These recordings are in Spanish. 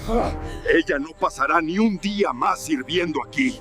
Ella no pasará ni un día más sirviendo aquí.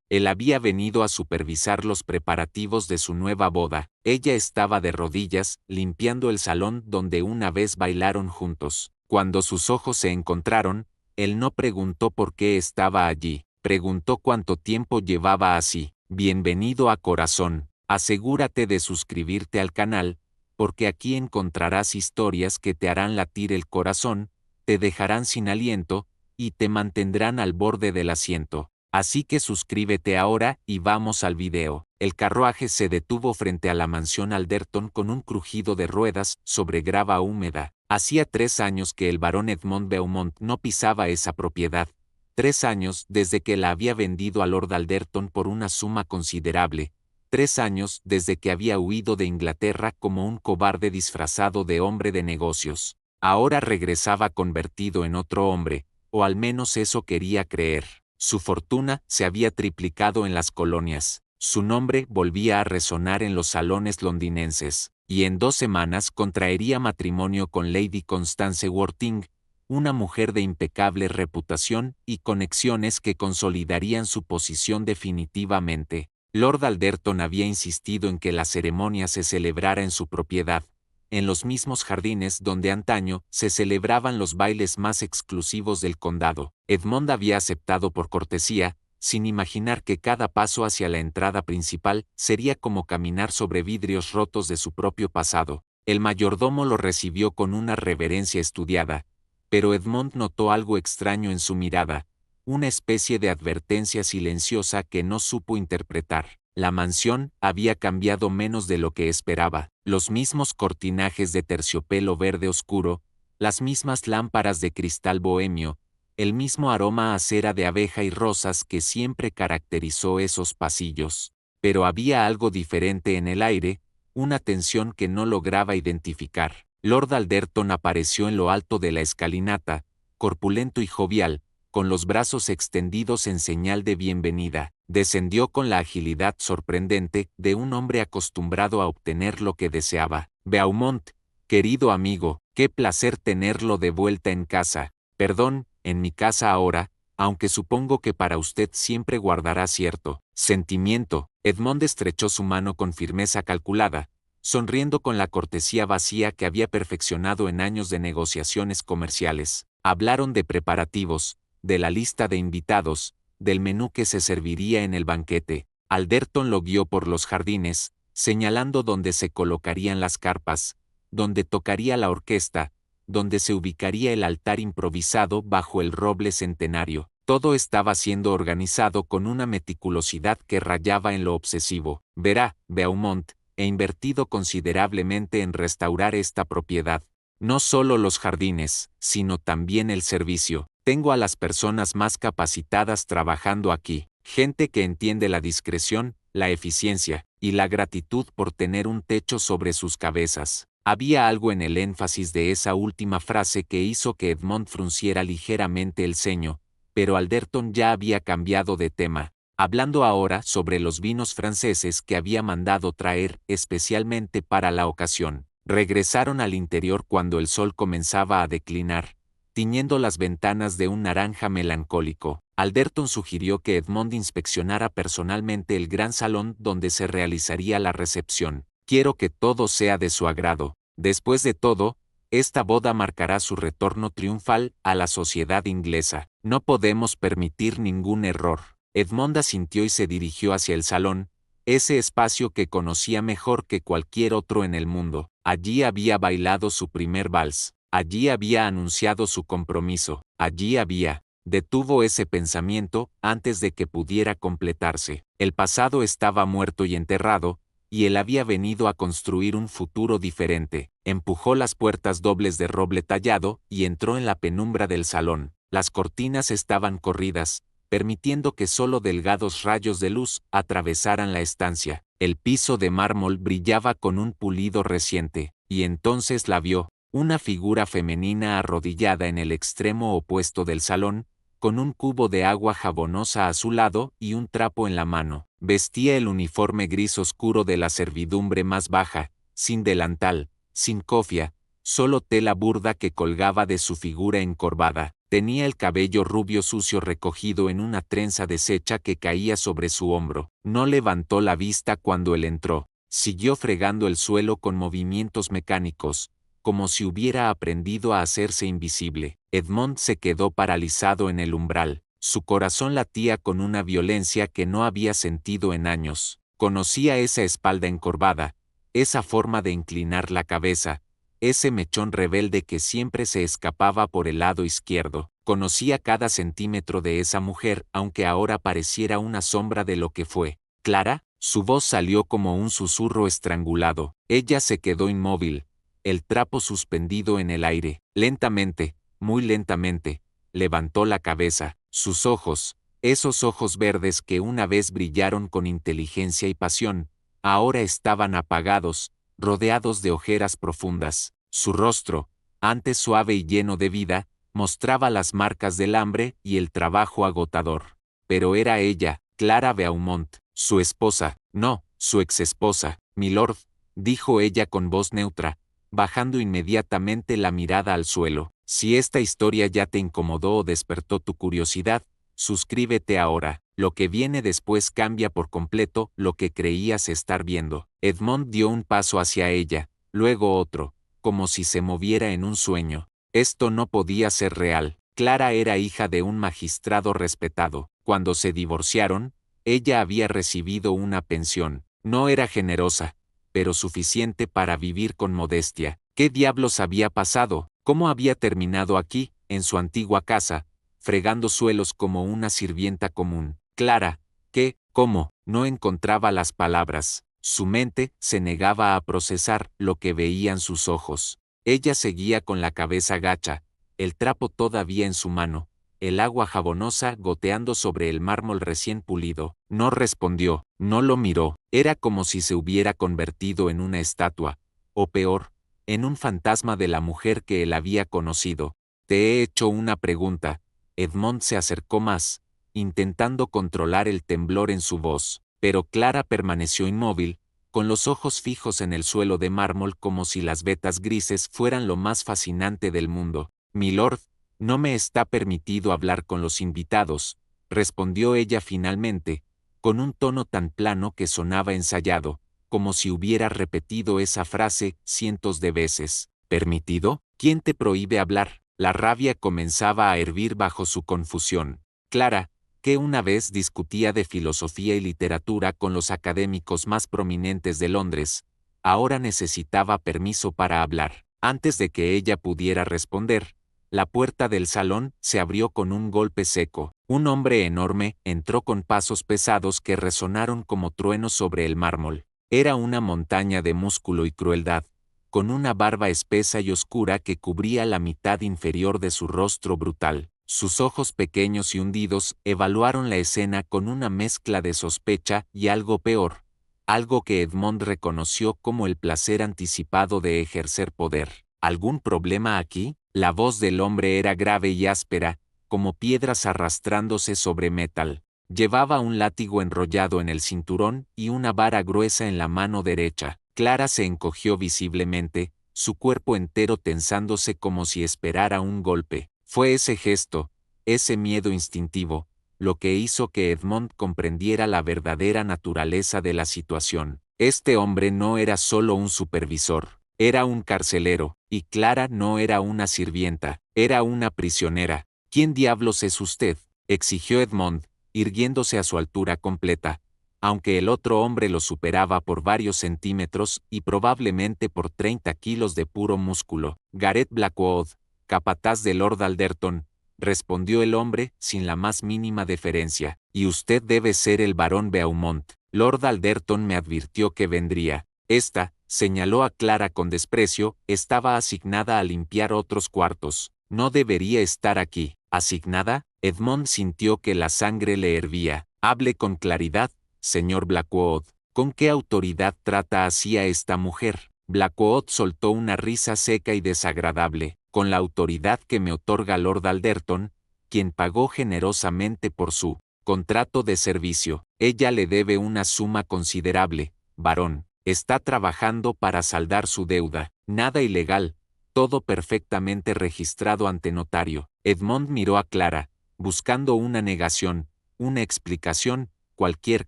Él había venido a supervisar los preparativos de su nueva boda. Ella estaba de rodillas, limpiando el salón donde una vez bailaron juntos. Cuando sus ojos se encontraron, él no preguntó por qué estaba allí, preguntó cuánto tiempo llevaba así. Bienvenido a Corazón. Asegúrate de suscribirte al canal, porque aquí encontrarás historias que te harán latir el corazón, te dejarán sin aliento, y te mantendrán al borde del asiento. Así que suscríbete ahora y vamos al video. El carruaje se detuvo frente a la mansión Alderton con un crujido de ruedas sobre grava húmeda. Hacía 3 años que el barón Edmond Beaumont no pisaba esa propiedad. 3 años desde que la había vendido a Lord Alderton por una suma considerable. 3 años desde que había huido de Inglaterra como un cobarde disfrazado de hombre de negocios. Ahora regresaba convertido en otro hombre, o al menos eso quería creer. Su fortuna se había triplicado en las colonias, su nombre volvía a resonar en los salones londinenses, y en 2 semanas contraería matrimonio con Lady Constance Worthing, una mujer de impecable reputación y conexiones que consolidarían su posición definitivamente. Lord Alderton había insistido en que la ceremonia se celebrara en su propiedad, en los mismos jardines donde antaño se celebraban los bailes más exclusivos del condado. Edmond había aceptado por cortesía, sin imaginar que cada paso hacia la entrada principal sería como caminar sobre vidrios rotos de su propio pasado. El mayordomo lo recibió con una reverencia estudiada, pero Edmond notó algo extraño en su mirada, una especie de advertencia silenciosa que no supo interpretar. La mansión había cambiado menos de lo que esperaba. Los mismos cortinajes de terciopelo verde oscuro, las mismas lámparas de cristal bohemio, el mismo aroma a cera de abeja y rosas que siempre caracterizó esos pasillos. Pero había algo diferente en el aire, una tensión que no lograba identificar. Lord Alderton apareció en lo alto de la escalinata, corpulento y jovial, con los brazos extendidos en señal de bienvenida. Descendió con la agilidad sorprendente de un hombre acostumbrado a obtener lo que deseaba. Beaumont, querido amigo, qué placer tenerlo de vuelta en casa. Perdón, en mi casa ahora, aunque supongo que para usted siempre guardará cierto sentimiento. Edmond estrechó su mano con firmeza calculada, sonriendo con la cortesía vacía que había perfeccionado en años de negociaciones comerciales. Hablaron de preparativos, de la lista de invitados, del menú que se serviría en el banquete. Alderton lo guió por los jardines, señalando dónde se colocarían las carpas, dónde tocaría la orquesta, dónde se ubicaría el altar improvisado bajo el roble centenario. Todo estaba siendo organizado con una meticulosidad que rayaba en lo obsesivo. Verá, Beaumont, he invertido considerablemente en restaurar esta propiedad. No solo los jardines, sino también el servicio. Tengo a las personas más capacitadas trabajando aquí, gente que entiende la discreción, la eficiencia y la gratitud por tener un techo sobre sus cabezas. Había algo en el énfasis de esa última frase que hizo que Edmond frunciera ligeramente el ceño, pero Alderton ya había cambiado de tema, hablando ahora sobre los vinos franceses que había mandado traer especialmente para la ocasión. Regresaron al interior cuando el sol comenzaba a declinar, tiñendo las ventanas de un naranja melancólico. Alderton sugirió que Edmond inspeccionara personalmente el gran salón donde se realizaría la recepción. Quiero que todo sea de su agrado. Después de todo, esta boda marcará su retorno triunfal a la sociedad inglesa. No podemos permitir ningún error. Edmond asintió y se dirigió hacia el salón, ese espacio que conocía mejor que cualquier otro en el mundo. Allí había bailado su primer vals. Allí había anunciado su compromiso. Allí había. Detuvo ese pensamiento antes de que pudiera completarse. El pasado estaba muerto y enterrado, y él había venido a construir un futuro diferente. Empujó las puertas dobles de roble tallado y entró en la penumbra del salón. Las cortinas estaban corridas, permitiendo que solo delgados rayos de luz atravesaran la estancia. El piso de mármol brillaba con un pulido reciente, y entonces la vio, una figura femenina arrodillada en el extremo opuesto del salón, con un cubo de agua jabonosa a su lado y un trapo en la mano. Vestía el uniforme gris oscuro de la servidumbre más baja, sin delantal, sin cofia, solo tela burda que colgaba de su figura encorvada. Tenía el cabello rubio sucio recogido en una trenza deshecha que caía sobre su hombro. No levantó la vista cuando él entró. Siguió fregando el suelo con movimientos mecánicos, como si hubiera aprendido a hacerse invisible. Edmond se quedó paralizado en el umbral. Su corazón latía con una violencia que no había sentido en años. Conocía esa espalda encorvada, esa forma de inclinar la cabeza, ese mechón rebelde que siempre se escapaba por el lado izquierdo. Conocía cada centímetro de esa mujer, aunque ahora pareciera una sombra de lo que fue. ¿Clara? Su voz salió como un susurro estrangulado. Ella se quedó inmóvil, el trapo suspendido en el aire. Lentamente, muy lentamente, levantó la cabeza. Sus ojos, esos ojos verdes que una vez brillaron con inteligencia y pasión, ahora estaban apagados, rodeados de ojeras profundas. Su rostro, antes suave y lleno de vida, mostraba las marcas del hambre y el trabajo agotador. Pero era ella, Clara Beaumont, su esposa, no, su exesposa. Milord, dijo ella con voz neutra, bajando inmediatamente la mirada al suelo. Si esta historia ya te incomodó o despertó tu curiosidad, suscríbete ahora. Lo que viene después cambia por completo lo que creías estar viendo. Edmond dio un paso hacia ella, luego otro, como si se moviera en un sueño. Esto no podía ser real. Clara era hija de un magistrado respetado. Cuando se divorciaron, ella había recibido una pensión. No era generosa, pero suficiente para vivir con modestia. ¿Qué diablos había pasado? ¿Cómo había terminado aquí, en su antigua casa, fregando suelos como una sirvienta común? Clara, ¿qué? ¿Cómo? No encontraba las palabras. Su mente se negaba a procesar lo que veían sus ojos. Ella seguía con la cabeza gacha, el trapo todavía en su mano, el agua jabonosa goteando sobre el mármol recién pulido. No respondió, no lo miró. Era como si se hubiera convertido en una estatua, o peor, en un fantasma de la mujer que él había conocido. Te he hecho una pregunta. Edmond se acercó más, intentando controlar el temblor en su voz, pero Clara permaneció inmóvil, con los ojos fijos en el suelo de mármol como si las vetas grises fueran lo más fascinante del mundo. Milord, no me está permitido hablar con los invitados, respondió ella finalmente, con un tono tan plano que sonaba ensayado, como si hubiera repetido esa frase cientos de veces. ¿Permitido? ¿Quién te prohíbe hablar? La rabia comenzaba a hervir bajo su confusión. Clara, que una vez discutía de filosofía y literatura con los académicos más prominentes de Londres, ahora necesitaba permiso para hablar. Antes de que ella pudiera responder, la puerta del salón se abrió con un golpe seco. Un hombre enorme entró con pasos pesados que resonaron como truenos sobre el mármol. Era una montaña de músculo y crueldad, con una barba espesa y oscura que cubría la mitad inferior de su rostro brutal. Sus ojos pequeños y hundidos evaluaron la escena con una mezcla de sospecha y algo peor, algo que Edmond reconoció como el placer anticipado de ejercer poder. ¿Algún problema aquí? La voz del hombre era grave y áspera, como piedras arrastrándose sobre metal. Llevaba un látigo enrollado en el cinturón y una vara gruesa en la mano derecha. Clara se encogió visiblemente, su cuerpo entero tensándose como si esperara un golpe. Fue ese gesto, ese miedo instintivo, lo que hizo que Edmond comprendiera la verdadera naturaleza de la situación. Este hombre no era solo un supervisor, era un carcelero, y Clara no era una sirvienta, era una prisionera. ¿Quién diablos es usted?, exigió Edmond, irguiéndose a su altura completa, aunque el otro hombre lo superaba por varios centímetros y probablemente por 30 kilos de puro músculo. Gareth Blackwood, capataz de Lord Alderton, respondió el hombre sin la más mínima deferencia, y usted debe ser el barón Beaumont. Lord Alderton me advirtió que vendría. Esta, señaló a Clara con desprecio, estaba asignada a limpiar otros cuartos. No debería estar aquí. ¿Asignada? Edmond sintió que la sangre le hervía. Hable con claridad, señor Blackwood. ¿Con qué autoridad trata así a esta mujer? Blackwood soltó una risa seca y desagradable. Con la autoridad que me otorga Lord Alderton, quien pagó generosamente por su contrato de servicio. Ella le debe una suma considerable, varón. Está trabajando para saldar su deuda. Nada ilegal. Todo perfectamente registrado ante notario. Edmond miró a Clara, buscando una negación, una explicación, cualquier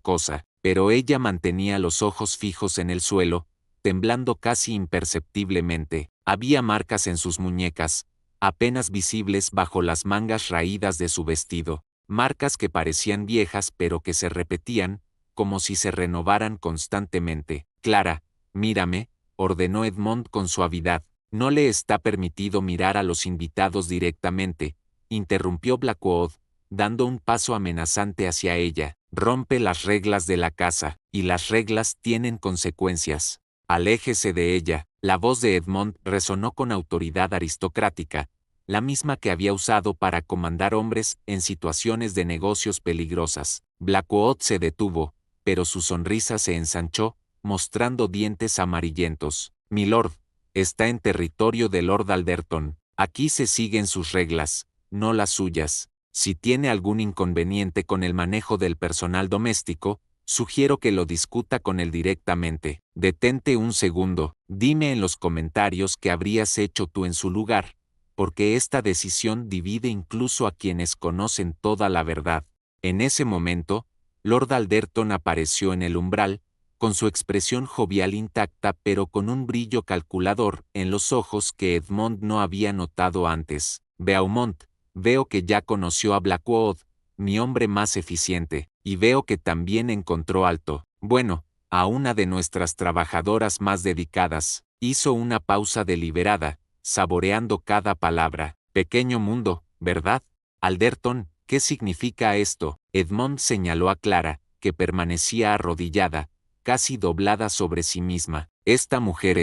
cosa, pero ella mantenía los ojos fijos en el suelo, temblando casi imperceptiblemente. Había marcas en sus muñecas, apenas visibles bajo las mangas raídas de su vestido, marcas que parecían viejas pero que se repetían, como si se renovaran constantemente. Clara, mírame, ordenó Edmond con suavidad. No le está permitido mirar a los invitados directamente, interrumpió Blackwood, dando un paso amenazante hacia ella. Rompe las reglas de la casa, y las reglas tienen consecuencias. Aléjese de ella. La voz de Edmond resonó con autoridad aristocrática, la misma que había usado para comandar hombres en situaciones de negocios peligrosas. Blackwood se detuvo, pero su sonrisa se ensanchó, mostrando dientes amarillentos. Milord, está en territorio de Lord Alderton. Aquí se siguen sus reglas, no las suyas. Si tiene algún inconveniente con el manejo del personal doméstico, sugiero que lo discuta con él directamente. Detente un segundo, dime en los comentarios qué habrías hecho tú en su lugar, porque esta decisión divide incluso a quienes conocen toda la verdad. En ese momento, Lord Alderton apareció en el umbral, con su expresión jovial intacta pero con un brillo calculador en los ojos que Edmond no había notado antes. Beaumont, veo que ya conoció a Blackwood, mi hombre más eficiente, y veo que también encontró a una de nuestras trabajadoras más dedicadas. Hizo una pausa deliberada, saboreando cada palabra. Pequeño mundo, ¿verdad? Alderton, ¿qué significa esto? Edmond señaló a Clara, que permanecía arrodillada, casi doblada sobre sí misma. Esta mujer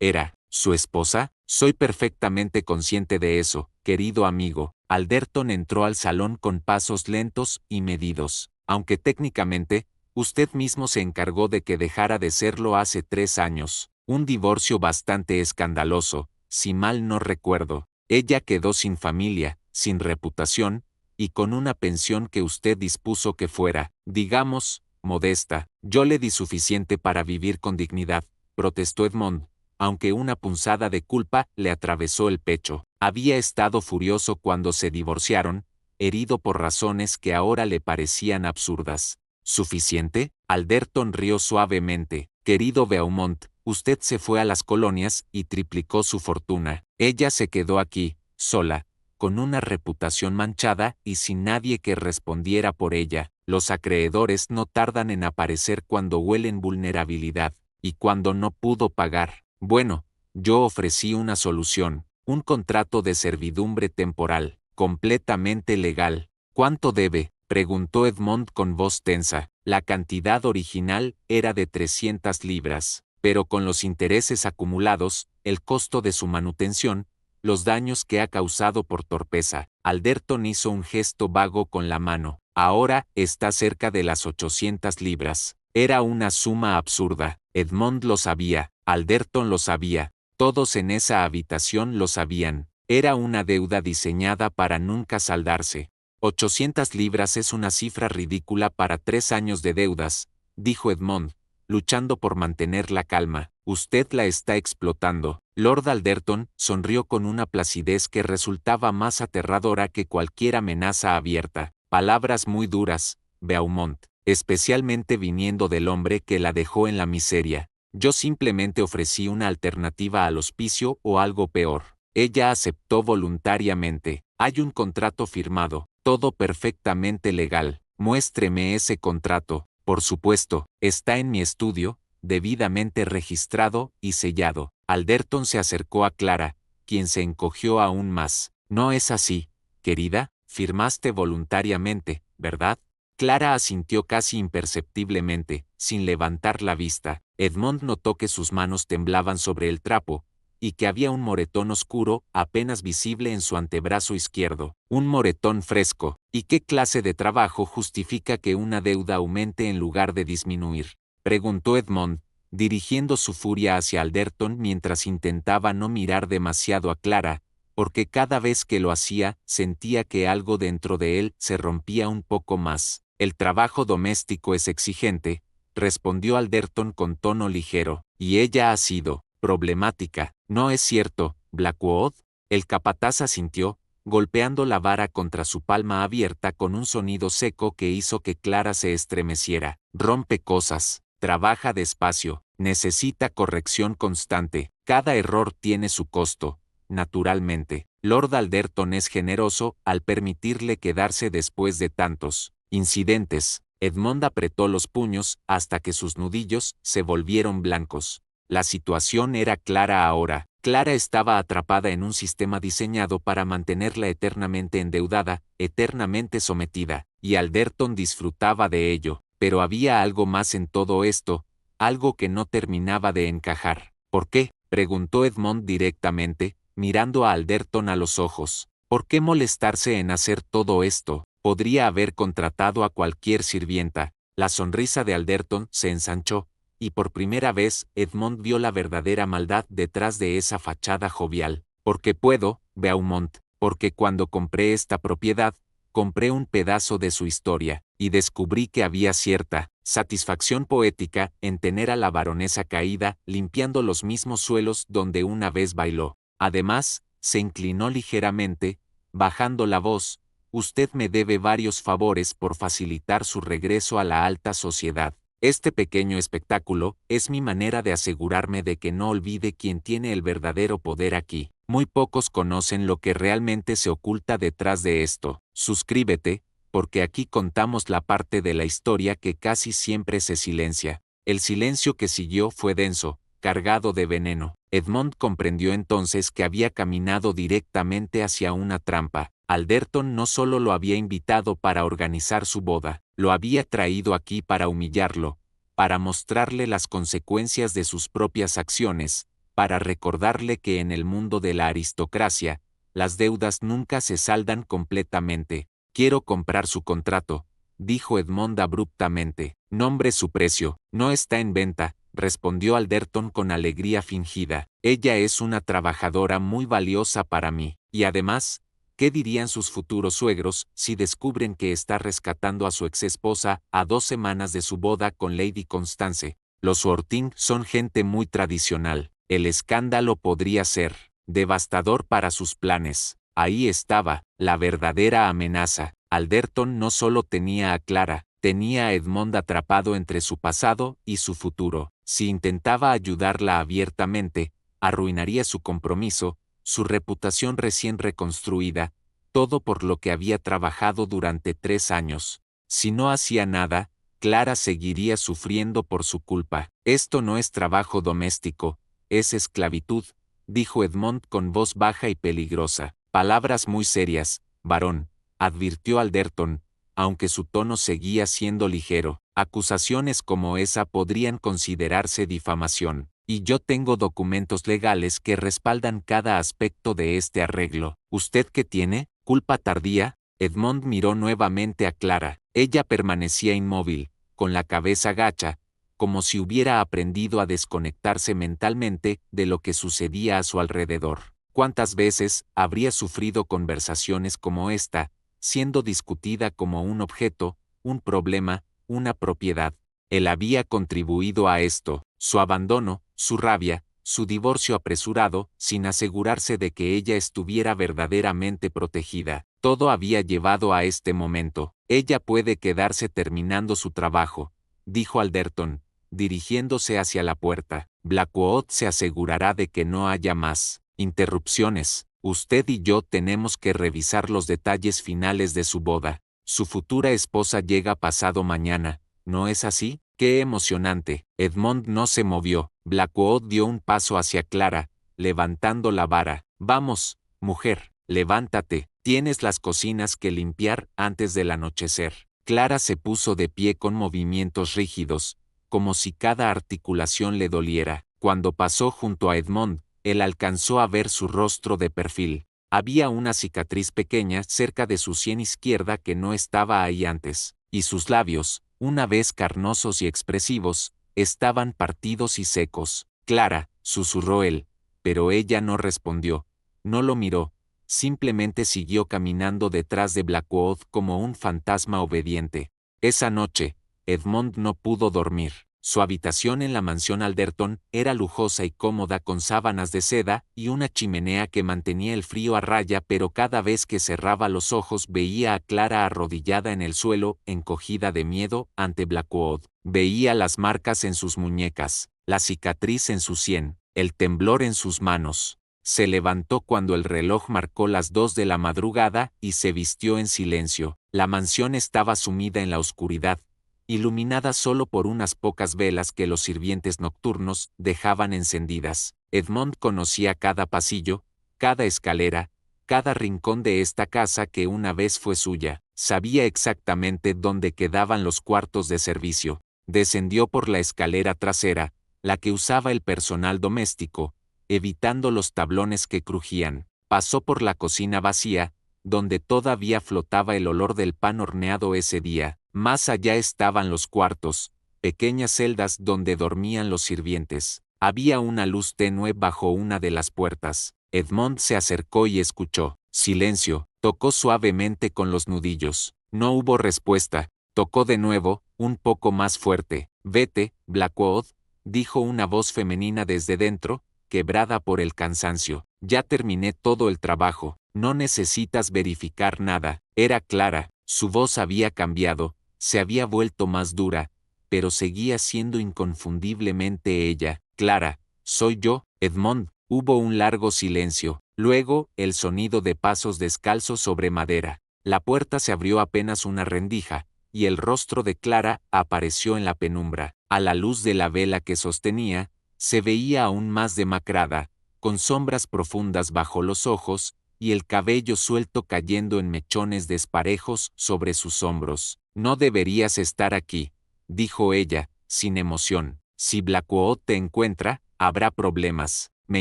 era, su esposa. Soy perfectamente consciente de eso, querido amigo. Alderton entró al salón con pasos lentos y medidos. Aunque técnicamente, usted mismo se encargó de que dejara de serlo hace 3 años. Un divorcio bastante escandaloso, si mal no recuerdo. Ella quedó sin familia, sin reputación, y con una pensión que usted dispuso que fuera, digamos, modesta. Yo le di suficiente para vivir con dignidad, protestó Edmond, aunque una punzada de culpa le atravesó el pecho. Había estado furioso cuando se divorciaron, herido por razones que ahora le parecían absurdas. ¿Suficiente? Alderton rió suavemente. Querido Beaumont, usted se fue a las colonias y triplicó su fortuna. Ella se quedó aquí, sola, con una reputación manchada y sin nadie que respondiera por ella. Los acreedores no tardan en aparecer cuando huelen vulnerabilidad, y cuando no pudo pagar. Bueno, yo ofrecí una solución, un contrato de servidumbre temporal, completamente legal. ¿Cuánto debe?, preguntó Edmond con voz tensa. La cantidad original era de 300 libras, pero con los intereses acumulados, el costo de su manutención, los daños que ha causado por torpeza. Alderton hizo un gesto vago con la mano. Ahora está cerca de las 800 libras. Era una suma absurda. Edmond lo sabía, Alderton lo sabía, todos en esa habitación lo sabían. Era una deuda diseñada para nunca saldarse. 800 libras es una cifra ridícula para 3 años de deudas, dijo Edmond, luchando por mantener la calma. Usted la está explotando. Lord Alderton sonrió con una placidez que resultaba más aterradora que cualquier amenaza abierta. Palabras muy duras, Beaumont, especialmente viniendo del hombre que la dejó en la miseria. Yo simplemente ofrecí una alternativa al hospicio o algo peor. Ella aceptó voluntariamente. Hay un contrato firmado, todo perfectamente legal. Muéstreme ese contrato. Por supuesto, está en mi estudio, debidamente registrado y sellado. Alderton se acercó a Clara, quien se encogió aún más. No es así, querida, firmaste voluntariamente, ¿verdad? Clara asintió casi imperceptiblemente, sin levantar la vista. Edmond notó que sus manos temblaban sobre el trapo, y que había un moretón oscuro apenas visible en su antebrazo izquierdo. Un moretón fresco. ¿Y qué clase de trabajo justifica que una deuda aumente en lugar de disminuir?, preguntó Edmond, dirigiendo su furia hacia Alderton mientras intentaba no mirar demasiado a Clara, porque cada vez que lo hacía, sentía que algo dentro de él se rompía un poco más. El trabajo doméstico es exigente, respondió Alderton con tono ligero, y ella ha sido problemática, ¿no es cierto, Blackwood? El capataz asintió, golpeando la vara contra su palma abierta con un sonido seco que hizo que Clara se estremeciera. Rompe cosas, trabaja despacio, necesita corrección constante, cada error tiene su costo. Naturalmente, Lord Alderton es generoso al permitirle quedarse después de tantos incidentes. Edmond apretó los puños hasta que sus nudillos se volvieron blancos. La situación era clara ahora. Clara estaba atrapada en un sistema diseñado para mantenerla eternamente endeudada, eternamente sometida, y Alderton disfrutaba de ello. Pero había algo más en todo esto, algo que no terminaba de encajar. ¿Por qué?, preguntó Edmond directamente, mirando a Alderton a los ojos. ¿Por qué molestarse en hacer todo esto? Podría haber contratado a cualquier sirvienta. La sonrisa de Alderton se ensanchó, y por primera vez Edmond vio la verdadera maldad detrás de esa fachada jovial. Porque puedo, Beaumont, porque cuando compré esta propiedad, compré un pedazo de su historia, y descubrí que había cierta satisfacción poética en tener a la baronesa caída limpiando los mismos suelos donde una vez bailó. Además, se inclinó ligeramente, bajando la voz, usted me debe varios favores por facilitar su regreso a la alta sociedad. Este pequeño espectáculo es mi manera de asegurarme de que no olvide quién tiene el verdadero poder aquí. Muy pocos conocen lo que realmente se oculta detrás de esto. Suscríbete, porque aquí contamos la parte de la historia que casi siempre se silencia. El silencio que siguió fue denso, cargado de veneno. Edmond comprendió entonces que había caminado directamente hacia una trampa. Alderton no solo lo había invitado para organizar su boda, lo había traído aquí para humillarlo, para mostrarle las consecuencias de sus propias acciones, para recordarle que en el mundo de la aristocracia, las deudas nunca se saldan completamente. Quiero comprar su contrato, dijo Edmond abruptamente. Nombre su precio, no está en venta, respondió Alderton con alegría fingida. Ella es una trabajadora muy valiosa para mí, y además, ¿qué dirían sus futuros suegros si descubren que está rescatando a su exesposa a 2 semanas de su boda con Lady Constance? Los Worthing son gente muy tradicional. El escándalo podría ser devastador para sus planes. Ahí estaba, la verdadera amenaza. Alderton no solo tenía a Clara, tenía a Edmond atrapado entre su pasado y su futuro. Si intentaba ayudarla abiertamente, arruinaría su compromiso, su reputación recién reconstruida, todo por lo que había trabajado durante 3 años. Si no hacía nada, Clara seguiría sufriendo por su culpa. Esto no es trabajo doméstico, es esclavitud, dijo Edmond con voz baja y peligrosa. Palabras muy serias, varón, advirtió Alderton, aunque su tono seguía siendo ligero. Acusaciones como esa podrían considerarse difamación, y yo tengo documentos legales que respaldan cada aspecto de este arreglo. ¿Usted qué tiene? ¿Culpa tardía? Edmond miró nuevamente a Clara. Ella permanecía inmóvil, con la cabeza gacha, como si hubiera aprendido a desconectarse mentalmente de lo que sucedía a su alrededor. ¿Cuántas veces habría sufrido conversaciones como esta, siendo discutida como un objeto, un problema, una propiedad? Él había contribuido a esto, su abandono, su rabia, su divorcio apresurado, sin asegurarse de que ella estuviera verdaderamente protegida. Todo había llevado a este momento. Ella puede quedarse terminando su trabajo, dijo Alderton, dirigiéndose hacia la puerta. Blackwood se asegurará de que no haya más interrupciones. Usted y yo tenemos que revisar los detalles finales de su boda. Su futura esposa llega pasado mañana, ¿no es así? ¡Qué emocionante! Edmond no se movió. Blackwood dio un paso hacia Clara, levantando la vara. Vamos, mujer, levántate. Tienes las cocinas que limpiar antes del anochecer. Clara se puso de pie con movimientos rígidos, como si cada articulación le doliera. Cuando pasó junto a Edmond, él alcanzó a ver su rostro de perfil. Había una cicatriz pequeña cerca de su sien izquierda que no estaba ahí antes, y sus labios, una vez carnosos y expresivos, estaban partidos y secos. Clara, susurró él, pero ella no respondió, no lo miró, simplemente siguió caminando detrás de Blackwood como un fantasma obediente. Esa noche, Edmond no pudo dormir. Su habitación en la mansión Alderton era lujosa y cómoda con sábanas de seda y una chimenea que mantenía el frío a raya, pero cada vez que cerraba los ojos veía a Clara arrodillada en el suelo, encogida de miedo ante Blackwood. Veía las marcas en sus muñecas, la cicatriz en su sien, el temblor en sus manos. Se levantó cuando el reloj marcó las 2 de la madrugada y se vistió en silencio. La mansión estaba sumida en la oscuridad, iluminada solo por unas pocas velas que los sirvientes nocturnos dejaban encendidas. Edmond conocía cada pasillo, cada escalera, cada rincón de esta casa que una vez fue suya. Sabía exactamente dónde quedaban los cuartos de servicio. Descendió por la escalera trasera, la que usaba el personal doméstico, evitando los tablones que crujían. Pasó por la cocina vacía, donde todavía flotaba el olor del pan horneado ese día. Más allá estaban los cuartos, pequeñas celdas donde dormían los sirvientes. Había una luz tenue bajo una de las puertas. Edmond se acercó y escuchó. Silencio. Tocó suavemente con los nudillos. No hubo respuesta. Tocó de nuevo, un poco más fuerte. Vete, Blackwood, dijo una voz femenina desde dentro, quebrada por el cansancio. Ya terminé todo el trabajo. No necesitas verificar nada. Era Clara. Su voz había cambiado, se había vuelto más dura, pero seguía siendo inconfundiblemente ella. Clara, soy yo, Edmond. Hubo un largo silencio, luego el sonido de pasos descalzos sobre madera. La puerta se abrió apenas una rendija, y el rostro de Clara apareció en la penumbra. A la luz de la vela que sostenía, se veía aún más demacrada, con sombras profundas bajo los ojos, y el cabello suelto cayendo en mechones desparejos sobre sus hombros. No deberías estar aquí, dijo ella, sin emoción. Si Blackwood te encuentra, habrá problemas. Me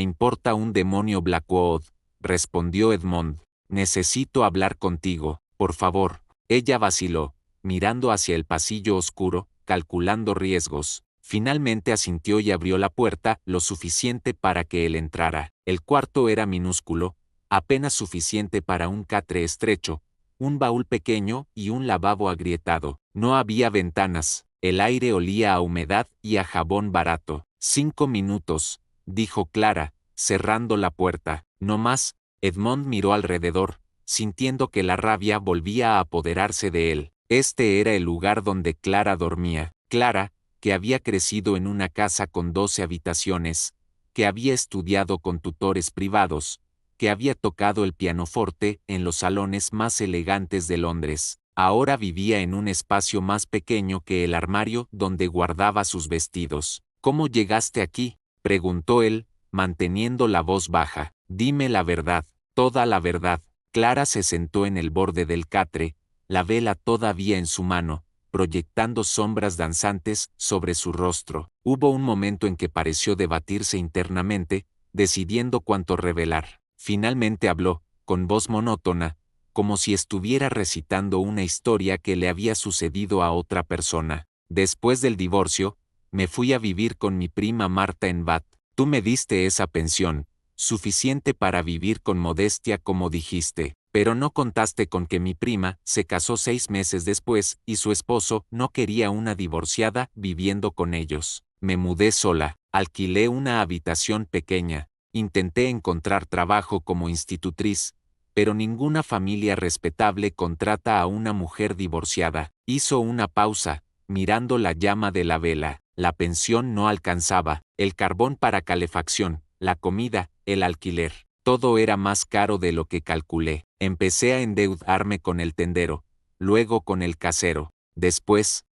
importa un demonio, Blackwood, respondió Edmond. Necesito hablar contigo, por favor. Ella vaciló, mirando hacia el pasillo oscuro, calculando riesgos. Finalmente asintió y abrió la puerta lo suficiente para que él entrara. El cuarto era minúsculo, apenas suficiente para un catre estrecho, un baúl pequeño y un lavabo agrietado. No había ventanas, el aire olía a humedad y a jabón barato. 5 minutos, dijo Clara, cerrando la puerta. No más. Edmond miró alrededor, sintiendo que la rabia volvía a apoderarse de él. Este era el lugar donde Clara dormía. Clara, que había crecido en una casa con 12 habitaciones, que había estudiado con tutores privados, que había tocado el pianoforte en los salones más elegantes de Londres. Ahora vivía en un espacio más pequeño que el armario donde guardaba sus vestidos. ¿Cómo llegaste aquí?, preguntó él, manteniendo la voz baja. Dime la verdad, toda la verdad. Clara se sentó en el borde del catre, la vela todavía en su mano, proyectando sombras danzantes sobre su rostro. Hubo un momento en que pareció debatirse internamente, decidiendo cuánto revelar. Finalmente habló, con voz monótona, como si estuviera recitando una historia que le había sucedido a otra persona. Después del divorcio, me fui a vivir con mi prima Marta en Bath. Tú me diste esa pensión, suficiente para vivir con modestia como dijiste, pero no contaste con que mi prima se casó 6 meses después y su esposo no quería una divorciada viviendo con ellos. Me mudé sola, alquilé una habitación pequeña, intenté encontrar trabajo como institutriz, pero ninguna familia respetable contrata a una mujer divorciada. Hizo una pausa, mirando la llama de la vela. La pensión no alcanzaba, el carbón para calefacción, la comida, el alquiler. Todo era más caro de lo que calculé. Empecé a endeudarme con el tendero, luego con el casero. Después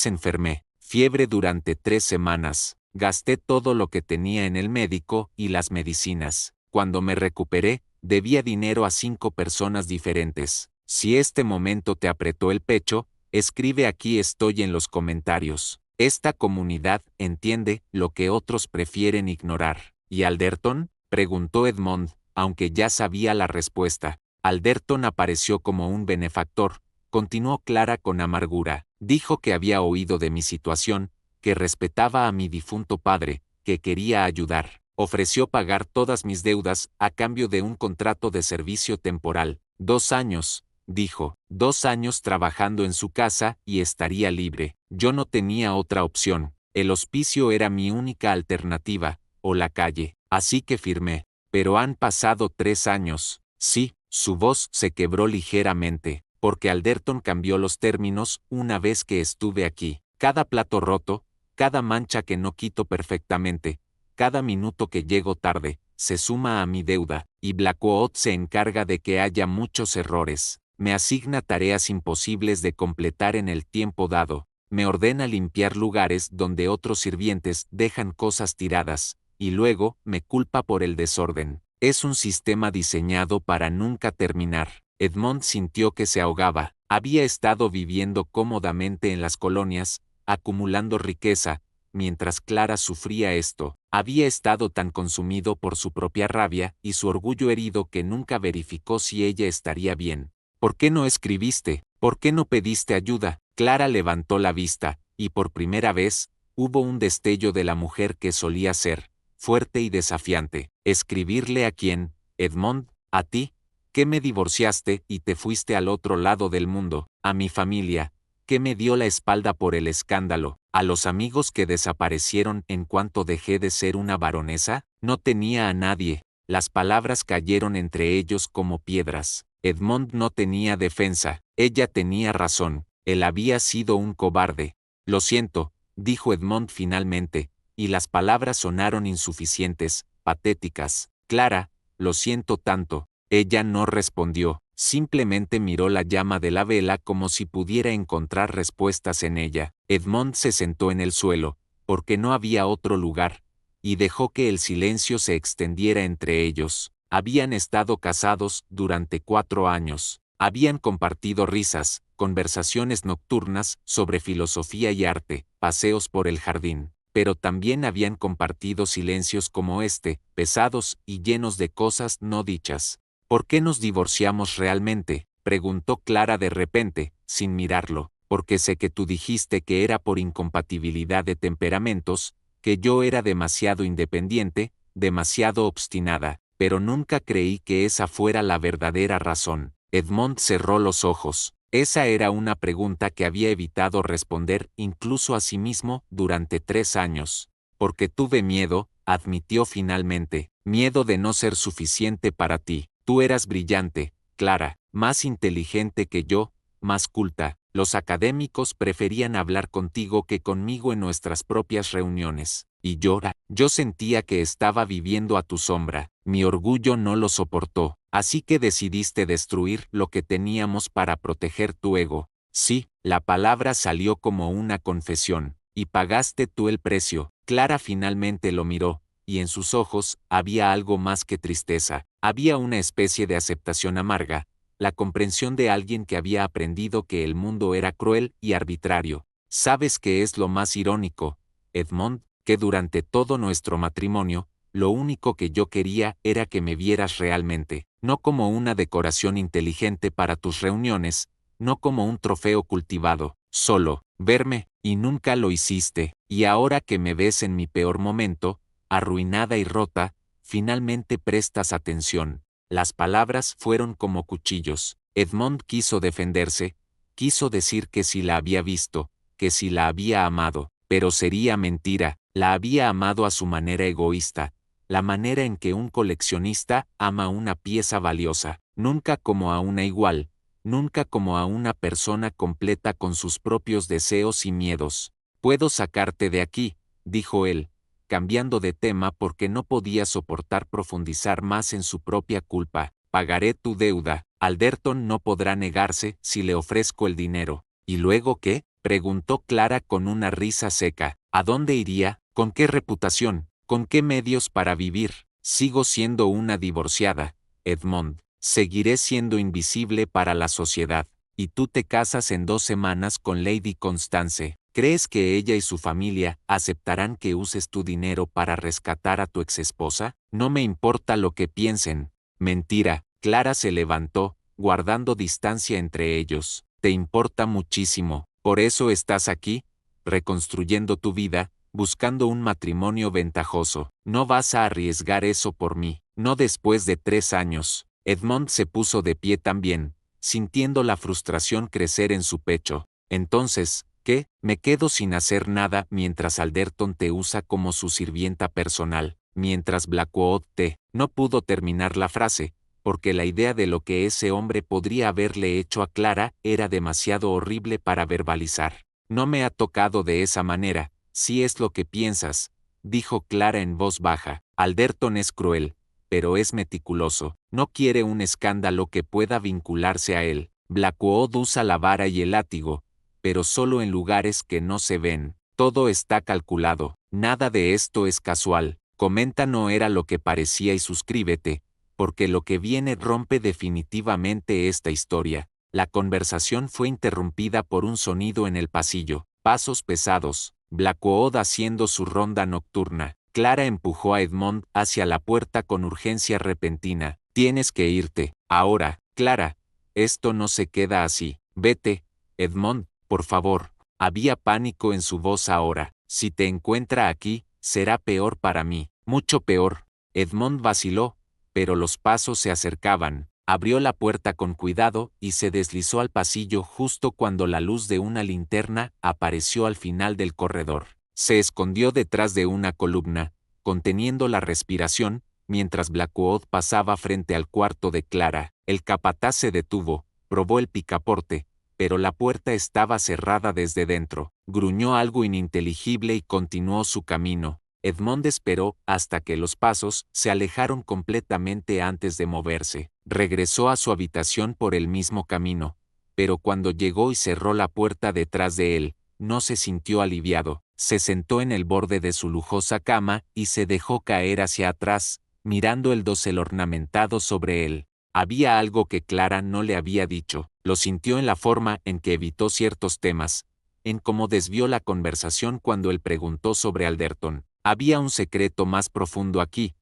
enfermé. Fiebre durante 3 semanas. Gasté todo lo que tenía en el médico y las medicinas. Cuando me recuperé, debía dinero a 5 personas diferentes. Si este momento te apretó el pecho, escribe aquí estoy en los comentarios. Esta comunidad entiende lo que otros prefieren ignorar. ¿Y Alderton?, preguntó Edmond, aunque ya sabía la respuesta. Alderton apareció como un benefactor, continuó Clara con amargura. Dijo que había oído de mi situación, que respetaba a mi difunto padre, que quería ayudar. Ofreció pagar todas mis deudas a cambio de un contrato de servicio temporal. 2 años, dijo. 2 años trabajando en su casa y estaría libre. Yo no tenía otra opción. El hospicio era mi única alternativa, o la calle, así que firmé. Pero han pasado 3 años. Sí, su voz se quebró ligeramente, porque Alderton cambió los términos una vez que estuve aquí. Cada plato roto, cada mancha que no quito perfectamente, cada minuto que llego tarde, se suma a mi deuda, y Blackwood se encarga de que haya muchos errores. Me asigna tareas imposibles de completar en el tiempo dado. Me ordena limpiar lugares donde otros sirvientes dejan cosas tiradas, y luego me culpa por el desorden. Es un sistema diseñado para nunca terminar. Edmond sintió que se ahogaba. Había estado viviendo cómodamente en las colonias, acumulando riqueza, mientras Clara sufría esto. Había estado tan consumido por su propia rabia y su orgullo herido que nunca verificó si ella estaría bien. ¿Por qué no escribiste? ¿Por qué no pediste ayuda? Clara levantó la vista, y por primera vez, hubo un destello de la mujer que solía ser, fuerte y desafiante. ¿Escribirle a quién, Edmond? ¿A ti? ¿Qué me divorciaste y te fuiste al otro lado del mundo? ¿A mi familia? ¿Qué me dio la espalda por el escándalo? ¿A los amigos que desaparecieron en cuanto dejé de ser una baronesa? No tenía a nadie. Las palabras cayeron entre ellos como piedras. Edmond no tenía defensa. Ella tenía razón. Él había sido un cobarde. Lo siento, dijo Edmond finalmente, y las palabras sonaron insuficientes, patéticas. Clara, lo siento tanto. Ella no respondió, simplemente miró la llama de la vela como si pudiera encontrar respuestas en ella. Edmond se sentó en el suelo, porque no había otro lugar, y dejó que el silencio se extendiera entre ellos. Habían estado casados durante 4 años. Habían compartido risas, conversaciones nocturnas sobre filosofía y arte, paseos por el jardín. Pero también habían compartido silencios como este, pesados y llenos de cosas no dichas. ¿Por qué nos divorciamos realmente?, preguntó Clara de repente, sin mirarlo. Porque sé que tú dijiste que era por incompatibilidad de temperamentos, que yo era demasiado independiente, demasiado obstinada, pero nunca creí que esa fuera la verdadera razón. Edmond cerró los ojos. Esa era una pregunta que había evitado responder incluso a sí mismo durante 3 años. Porque tuve miedo, admitió finalmente, miedo de no ser suficiente para ti. Tú eras brillante, Clara, más inteligente que yo, más culta. Los académicos preferían hablar contigo que conmigo en nuestras propias reuniones. Y yo sentía que estaba viviendo a tu sombra. Mi orgullo no lo soportó. Así que decidiste destruir lo que teníamos para proteger tu ego. Sí, la palabra salió como una confesión. Y pagaste tú el precio. Clara finalmente lo miró, y en sus ojos había algo más que tristeza. Había una especie de aceptación amarga, la comprensión de alguien que había aprendido que el mundo era cruel y arbitrario. ¿Sabes qué es lo más irónico, Edmond? Que durante todo nuestro matrimonio, lo único que yo quería era que me vieras realmente, no como una decoración inteligente para tus reuniones, no como un trofeo cultivado, solo, verme, y nunca lo hiciste, y ahora que me ves en mi peor momento, arruinada y rota, finalmente prestas atención. Las palabras fueron como cuchillos. Edmond quiso defenderse, quiso decir que sí la había visto, que sí la había amado, pero sería mentira. La había amado a su manera egoísta, la manera en que un coleccionista ama una pieza valiosa, nunca como a una igual, nunca como a una persona completa con sus propios deseos y miedos. Puedo sacarte de aquí, dijo él, cambiando de tema porque no podía soportar profundizar más en su propia culpa. Pagaré tu deuda. Alderton no podrá negarse si le ofrezco el dinero. ¿Y luego qué?, preguntó Clara con una risa seca. ¿A dónde iría? ¿Con qué reputación? ¿Con qué medios para vivir? Sigo siendo una divorciada, Edmond. Seguiré siendo invisible para la sociedad. Y tú te casas en 2 semanas con Lady Constance. ¿Crees que ella y su familia aceptarán que uses tu dinero para rescatar a tu exesposa? No me importa lo que piensen. Mentira. Clara se levantó, guardando distancia entre ellos. Te importa muchísimo. Por eso estás aquí, reconstruyendo tu vida, buscando un matrimonio ventajoso. No vas a arriesgar eso por mí. No después de 3 años. Edmond se puso de pie también, sintiendo la frustración crecer en su pecho. Entonces, ¿Qué? Me quedo sin hacer nada mientras Alderton te usa como su sirvienta personal, mientras Blackwood te... No pudo terminar la frase, porque la idea de lo que ese hombre podría haberle hecho a Clara era demasiado horrible para verbalizar. No me ha tocado de esa manera, si es lo que piensas, dijo Clara en voz baja. Alderton es cruel, pero es meticuloso. No quiere un escándalo que pueda vincularse a él. Blackwood usa la vara y el látigo, pero solo en lugares que no se ven. Todo está calculado. Nada de esto es casual. Comenta no era lo que parecía y suscríbete, porque lo que viene rompe definitivamente esta historia. La conversación fue interrumpida por un sonido en el pasillo. Pasos pesados. Blackwood haciendo su ronda nocturna. Clara empujó a Edmond hacia la puerta con urgencia repentina. Tienes que irte. Ahora, Clara. Esto no se queda así. Vete, Edmond, por favor. Había pánico en su voz ahora. Si te encuentra aquí, será peor para mí. Mucho peor. Edmond vaciló, pero los pasos se acercaban. Abrió la puerta con cuidado y se deslizó al pasillo justo cuando la luz de una linterna apareció al final del corredor. Se escondió detrás de una columna, conteniendo la respiración, mientras Blackwood pasaba frente al cuarto de Clara. El capataz se detuvo, probó el picaporte, pero la puerta estaba cerrada desde dentro. Gruñó algo ininteligible y continuó su camino. Edmond esperó hasta que los pasos se alejaron completamente antes de moverse. Regresó a su habitación por el mismo camino, pero cuando llegó y cerró la puerta detrás de él, no se sintió aliviado. Se sentó en el borde de su lujosa cama y se dejó caer hacia atrás, mirando el dosel ornamentado sobre él. Había algo que Clara no le había dicho. Lo sintió en la forma en que evitó ciertos temas, en cómo desvió la conversación cuando él preguntó sobre Alderton. Había un secreto más profundo aquí,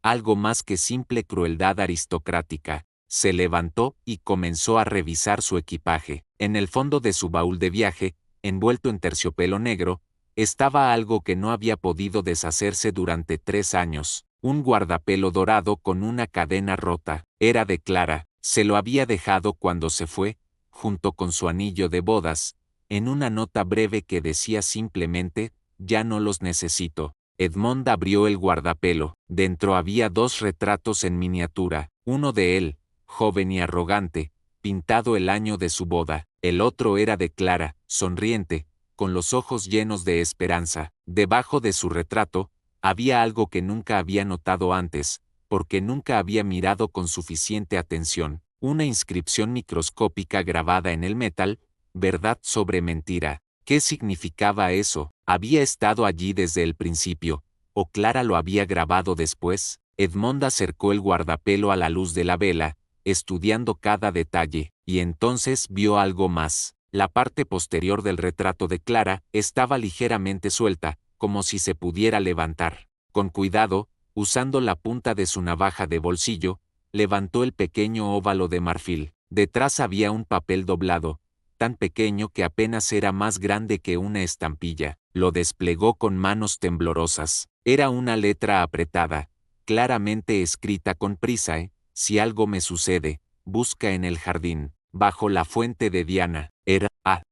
algo más que simple crueldad aristocrática. Se levantó y comenzó a revisar su equipaje. En el fondo de su baúl de viaje, envuelto en terciopelo negro, estaba algo que no había podido deshacerse durante 3 años. Un guardapelo dorado con una cadena rota. Era de Clara. Se lo había dejado cuando se fue, junto con su anillo de bodas, en una nota breve que decía simplemente, ya no los necesito. Edmond abrió el guardapelo. Dentro había 2 retratos en miniatura, uno de él, joven y arrogante, pintado el año de su boda. El otro era de Clara, sonriente, con los ojos llenos de esperanza. Debajo de su retrato, había algo que nunca había notado antes, porque nunca había mirado con suficiente atención. Una inscripción microscópica grabada en el metal, verdad sobre mentira. ¿Qué significaba eso? ¿Había estado allí desde el principio, o Clara lo había grabado después? Edmond acercó el guardapelo a la luz de la vela, estudiando cada detalle, y entonces vio algo más. La parte posterior del retrato de Clara estaba ligeramente suelta, como si se pudiera levantar. Con cuidado, usando la punta de su navaja de bolsillo, levantó el pequeño óvalo de marfil. Detrás había un papel doblado, tan pequeño que apenas era más grande que una estampilla. Lo desplegó con manos temblorosas. Era una letra apretada, claramente escrita con prisa. Si algo me sucede, busca en el jardín, bajo la fuente de Diana. Era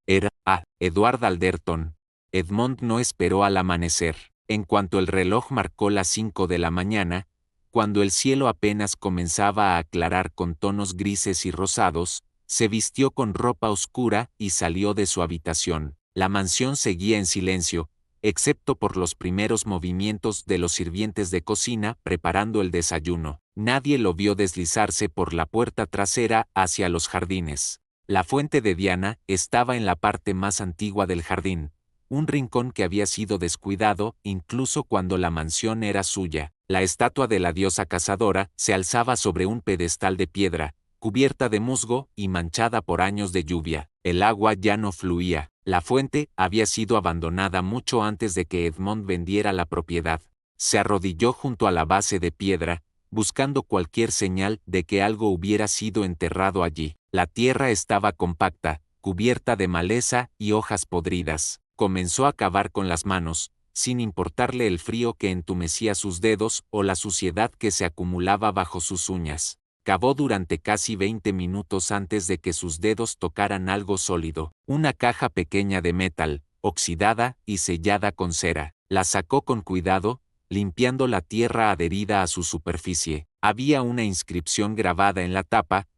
Edward Alderton. Edmond no esperó al amanecer. En cuanto el reloj marcó las 5 de la mañana, cuando el cielo apenas comenzaba a aclarar con tonos grises y rosados, se vistió con ropa oscura y salió de su habitación. La mansión seguía en silencio, excepto por los primeros movimientos de los sirvientes de cocina preparando el desayuno. Nadie lo vio deslizarse por la puerta trasera hacia los jardines. La fuente de Diana estaba en la parte más antigua del jardín, un rincón que había sido descuidado incluso cuando la mansión era suya. La estatua de la diosa cazadora se alzaba sobre un pedestal de piedra, cubierta de musgo y manchada por años de lluvia. El agua ya no fluía. La fuente había sido abandonada mucho antes de que Edmond vendiera la propiedad. Se arrodilló junto a la base de piedra, buscando cualquier señal de que algo hubiera sido enterrado allí. La tierra estaba compacta, cubierta de maleza y hojas podridas. Comenzó a cavar con las manos, sin importarle el frío que entumecía sus dedos o la suciedad que se acumulaba bajo sus uñas. Cavó durante casi 20 minutos antes de que sus dedos tocaran algo sólido, una caja pequeña de metal, oxidada y sellada con cera. La sacó con cuidado, limpiando la tierra adherida a su superficie. Había una inscripción grabada en la tapa,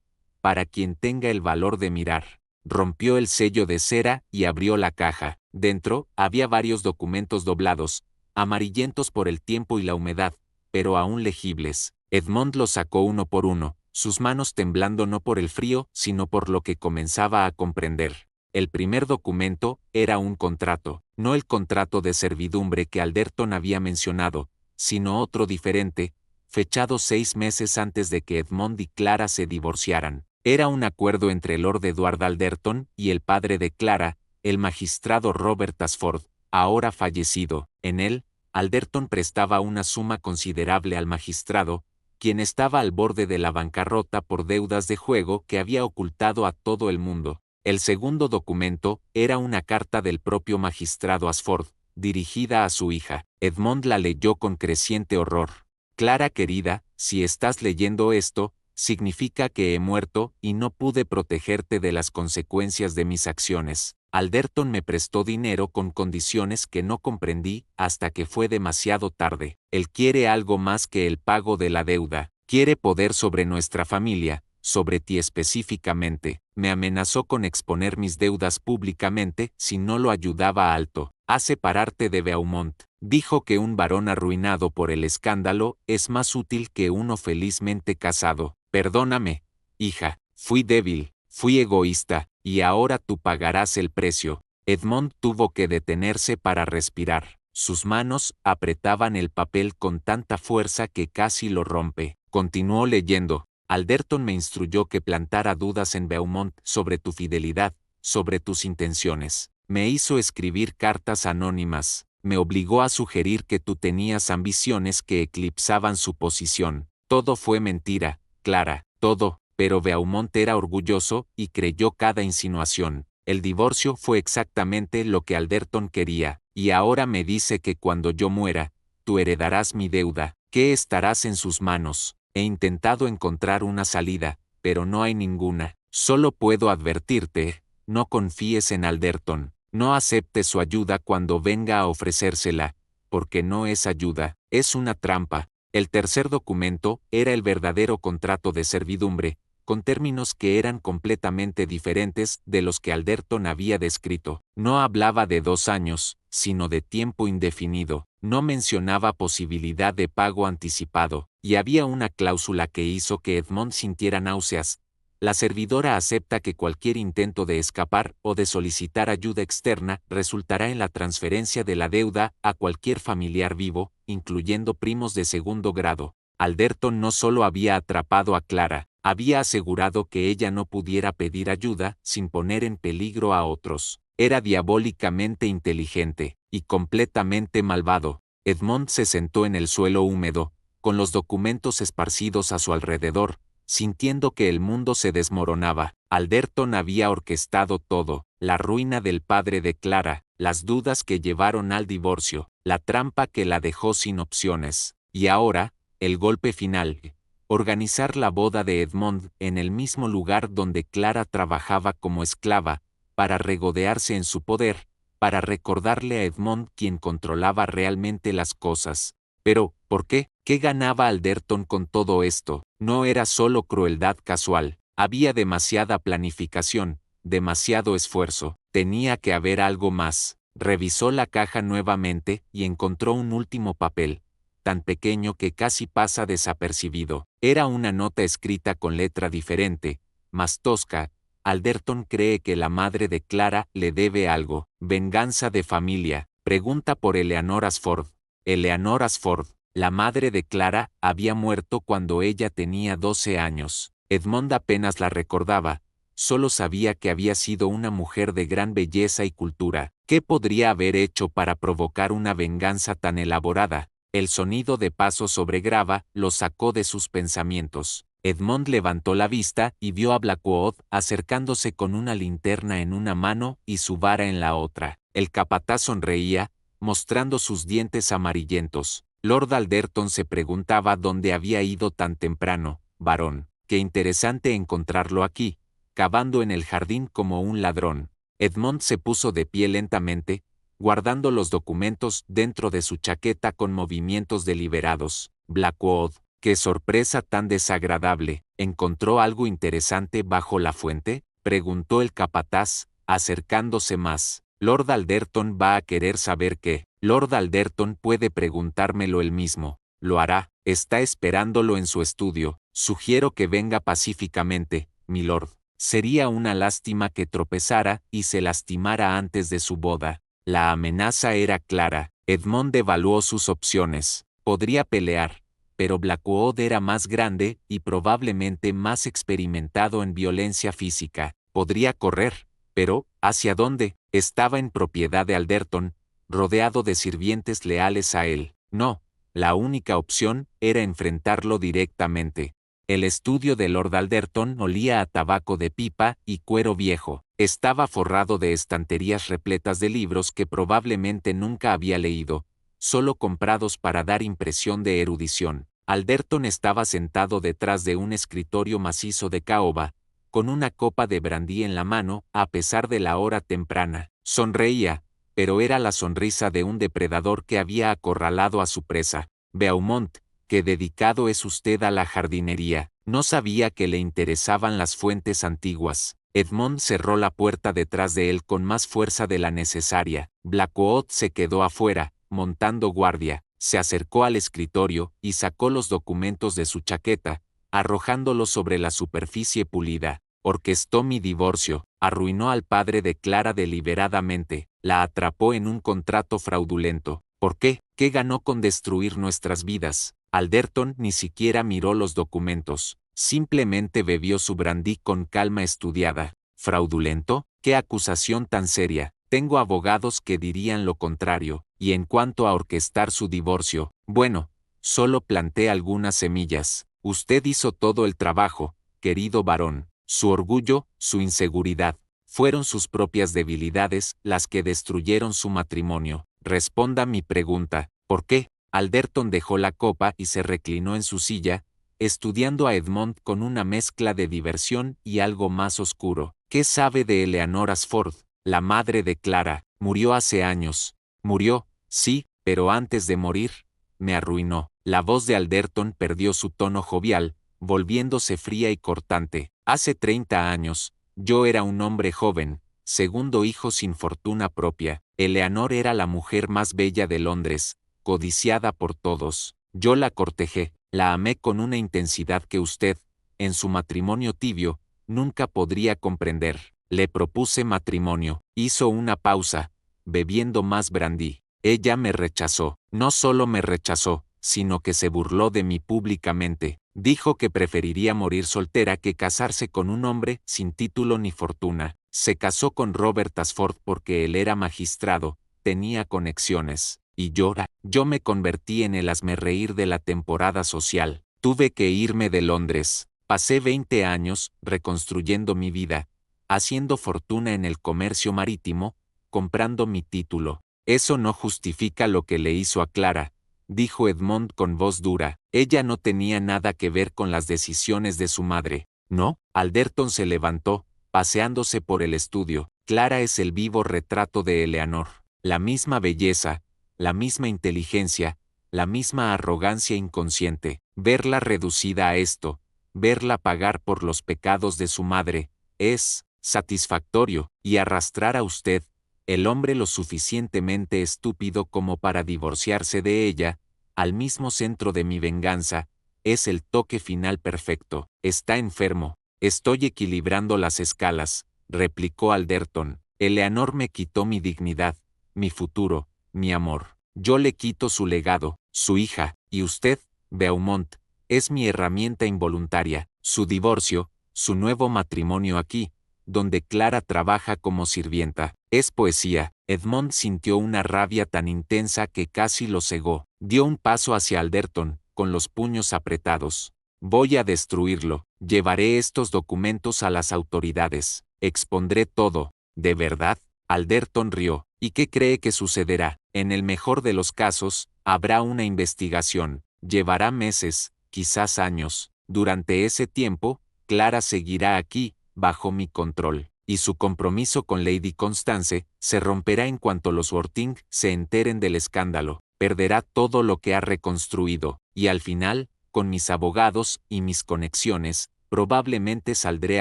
para quien tenga el valor de mirar. Rompió el sello de cera y abrió la caja. Dentro, había varios documentos doblados, amarillentos por el tiempo y la humedad, pero aún legibles. Edmond los sacó uno por uno, sus manos temblando no por el frío, sino por lo que comenzaba a comprender. El primer documento era un contrato, no el contrato de servidumbre que Alderton había mencionado, sino otro diferente, fechado 6 meses antes de que Edmond y Clara se divorciaran. Era un acuerdo entre Lord Edward Alderton y el padre de Clara, el magistrado Robert Ashford, ahora fallecido. En él, Alderton prestaba una suma considerable al magistrado, quien estaba al borde de la bancarrota por deudas de juego que había ocultado a todo el mundo. El segundo documento era una carta del propio magistrado Ashford, dirigida a su hija. Edmond la leyó con creciente horror. Clara querida, si estás leyendo esto, significa que he muerto y no pude protegerte de las consecuencias de mis acciones. Alderton me prestó dinero con condiciones que no comprendí hasta que fue demasiado tarde. Él quiere algo más que el pago de la deuda. Quiere poder sobre nuestra familia, sobre ti específicamente. Me amenazó con exponer mis deudas públicamente si no lo ayudaba alto a separarte de Beaumont. Dijo que un varón arruinado por el escándalo es más útil que uno felizmente casado. Perdóname, hija, fui débil, fui egoísta, y ahora tú pagarás el precio. Edmond tuvo que detenerse para respirar. Sus manos apretaban el papel con tanta fuerza que casi lo rompe. Continuó leyendo. Alderton me instruyó que plantara dudas en Beaumont sobre tu fidelidad, sobre tus intenciones. Me hizo escribir cartas anónimas. Me obligó a sugerir que tú tenías ambiciones que eclipsaban su posición. Todo fue mentira, Clara, todo, pero Beaumont era orgulloso y creyó cada insinuación. El divorcio fue exactamente lo que Alderton quería, y ahora me dice que cuando yo muera, tú heredarás mi deuda, que estarás en sus manos. He intentado encontrar una salida, pero no hay ninguna. Solo puedo advertirte, no confíes en Alderton. No aceptes su ayuda cuando venga a ofrecérsela, porque no es ayuda, es una trampa. El tercer documento era el verdadero contrato de servidumbre, con términos que eran completamente diferentes de los que Alderton había descrito. No hablaba de 2 años, sino de tiempo indefinido. No mencionaba posibilidad de pago anticipado, y había una cláusula que hizo que Edmond sintiera náuseas. La servidora acepta que cualquier intento de escapar o de solicitar ayuda externa resultará en la transferencia de la deuda a cualquier familiar vivo, incluyendo primos de segundo grado. Alderton no solo había atrapado a Clara, había asegurado que ella no pudiera pedir ayuda sin poner en peligro a otros. Era diabólicamente inteligente y completamente malvado. Edmond se sentó en el suelo húmedo, con los documentos esparcidos a su alrededor, sintiendo que el mundo se desmoronaba. Alderton había orquestado todo: la ruina del padre de Clara, las dudas que llevaron al divorcio, la trampa que la dejó sin opciones. Y ahora, el golpe final: organizar la boda de Edmond en el mismo lugar donde Clara trabajaba como esclava, para regodearse en su poder, para recordarle a Edmond quién controlaba realmente las cosas. Pero, ¿por qué? ¿Qué ganaba Alderton con todo esto? No era solo crueldad casual, había demasiada planificación, demasiado esfuerzo, tenía que haber algo más. Revisó la caja nuevamente y encontró un último papel, tan pequeño que casi pasa desapercibido. Era una nota escrita con letra diferente, más tosca. Alderton cree que la madre de Clara le debe algo. Venganza de familia. Pregunta por Eleanor Ashford. Eleanor Ashford, la madre de Clara, había muerto cuando ella tenía 12 años. Edmond apenas la recordaba, solo sabía que había sido una mujer de gran belleza y cultura. ¿Qué podría haber hecho para provocar una venganza tan elaborada? El sonido de pasos sobre grava lo sacó de sus pensamientos. Edmond levantó la vista y vio a Blackwood acercándose con una linterna en una mano y su vara en la otra. El capataz sonreía, mostrando sus dientes amarillentos. Lord Alderton se preguntaba dónde había ido tan temprano. Varón, Qué interesante encontrarlo aquí, cavando en el jardín como un ladrón. Edmond se puso de pie lentamente, guardando los documentos dentro de su chaqueta con movimientos deliberados. Blackwood, qué sorpresa tan desagradable. ¿Encontró algo interesante bajo la fuente?, preguntó el capataz, acercándose más. Lord Alderton va a querer saber qué. Lord Alderton puede preguntármelo él mismo. Lo hará. Está esperándolo en su estudio. Sugiero que venga pacíficamente, milord. Sería una lástima que tropezara y se lastimara antes de su boda. La amenaza era clara. Edmond evaluó sus opciones. Podría pelear, pero Blackwood era más grande y probablemente más experimentado en violencia física. Podría correr, pero ¿hacia dónde? Estaba en propiedad de Alderton, rodeado de sirvientes leales a él. No, la única opción era enfrentarlo directamente. El estudio de Lord Alderton olía a tabaco de pipa y cuero viejo. Estaba forrado de estanterías repletas de libros que probablemente nunca había leído, solo comprados para dar impresión de erudición. Alderton estaba sentado detrás de un escritorio macizo de caoba, con una copa de brandy en la mano, a pesar de la hora temprana. Sonreía, pero era la sonrisa de un depredador que había acorralado a su presa. Beaumont, qué dedicado es usted a la jardinería. No sabía que le interesaban las fuentes antiguas. Edmond cerró la puerta detrás de él con más fuerza de la necesaria. Blackwood se quedó afuera, montando guardia. Se acercó al escritorio y sacó los documentos de su chaqueta, arrojándolos sobre la superficie pulida. Orquestó mi divorcio, arruinó al padre de Clara deliberadamente, la atrapó en un contrato fraudulento. ¿Por qué? ¿Qué ganó con destruir nuestras vidas? Alderton ni siquiera miró los documentos, simplemente bebió su brandy con calma estudiada. ¿Fraudulento? ¿Qué acusación tan seria? Tengo abogados que dirían lo contrario, y en cuanto a orquestar su divorcio, bueno, solo planté algunas semillas. Usted hizo todo el trabajo, querido varón. Su orgullo, su inseguridad, fueron sus propias debilidades las que destruyeron su matrimonio. Responda mi pregunta, ¿por qué? Alderton dejó la copa y se reclinó en su silla, estudiando a Edmond con una mezcla de diversión y algo más oscuro. ¿Qué sabe de Eleanor Ashford, la madre de Clara? Murió hace años. Murió, sí, pero antes de morir, me arruinó. La voz de Alderton perdió su tono jovial, volviéndose fría y cortante. Hace 30 años, yo era un hombre joven, segundo hijo sin fortuna propia. Eleanor era la mujer más bella de Londres, codiciada por todos. Yo la cortejé, la amé con una intensidad que usted, en su matrimonio tibio, nunca podría comprender. Le propuse matrimonio. Hizo una pausa, bebiendo más brandy. Ella me rechazó. No solo me rechazó, sino que se burló de mí públicamente. Dijo que preferiría morir soltera que casarse con un hombre sin título ni fortuna. Se casó con Robert Ashford porque él era magistrado, tenía conexiones. Y yo me convertí en el hazmerreír de la temporada social. Tuve que irme de Londres. Pasé 20 años reconstruyendo mi vida, haciendo fortuna en el comercio marítimo, comprando mi título. Eso no justifica lo que le hizo a Clara, dijo Edmond con voz dura. Ella no tenía nada que ver con las decisiones de su madre. ¿No? Alderton se levantó, paseándose por el estudio. Clara es el vivo retrato de Eleanor. La misma belleza, la misma inteligencia, la misma arrogancia inconsciente. Verla reducida a esto, verla pagar por los pecados de su madre, es satisfactorio, y arrastrar a usted, el hombre lo suficientemente estúpido como para divorciarse de ella, al mismo centro de mi venganza, es el toque final perfecto. Está enfermo. Estoy equilibrando las escalas, replicó Alderton. Eleanor me quitó mi dignidad, mi futuro, mi amor. Yo le quito su legado, su hija, y usted, Beaumont, es mi herramienta involuntaria. Su divorcio, su nuevo matrimonio aquí, donde Clara trabaja como sirvienta, es poesía. Edmond sintió una rabia tan intensa que casi lo cegó. Dio un paso hacia Alderton, con los puños apretados. Voy a destruirlo. Llevaré estos documentos a las autoridades. Expondré todo. ¿De verdad? Alderton rió. ¿Y qué cree que sucederá? En el mejor de los casos, habrá una investigación. Llevará meses, quizás años. Durante ese tiempo, Clara seguirá aquí, bajo mi control, y su compromiso con Lady Constance se romperá en cuanto los Worthing se enteren del escándalo. Perderá todo lo que ha reconstruido, y al final, con mis abogados y mis conexiones, probablemente saldré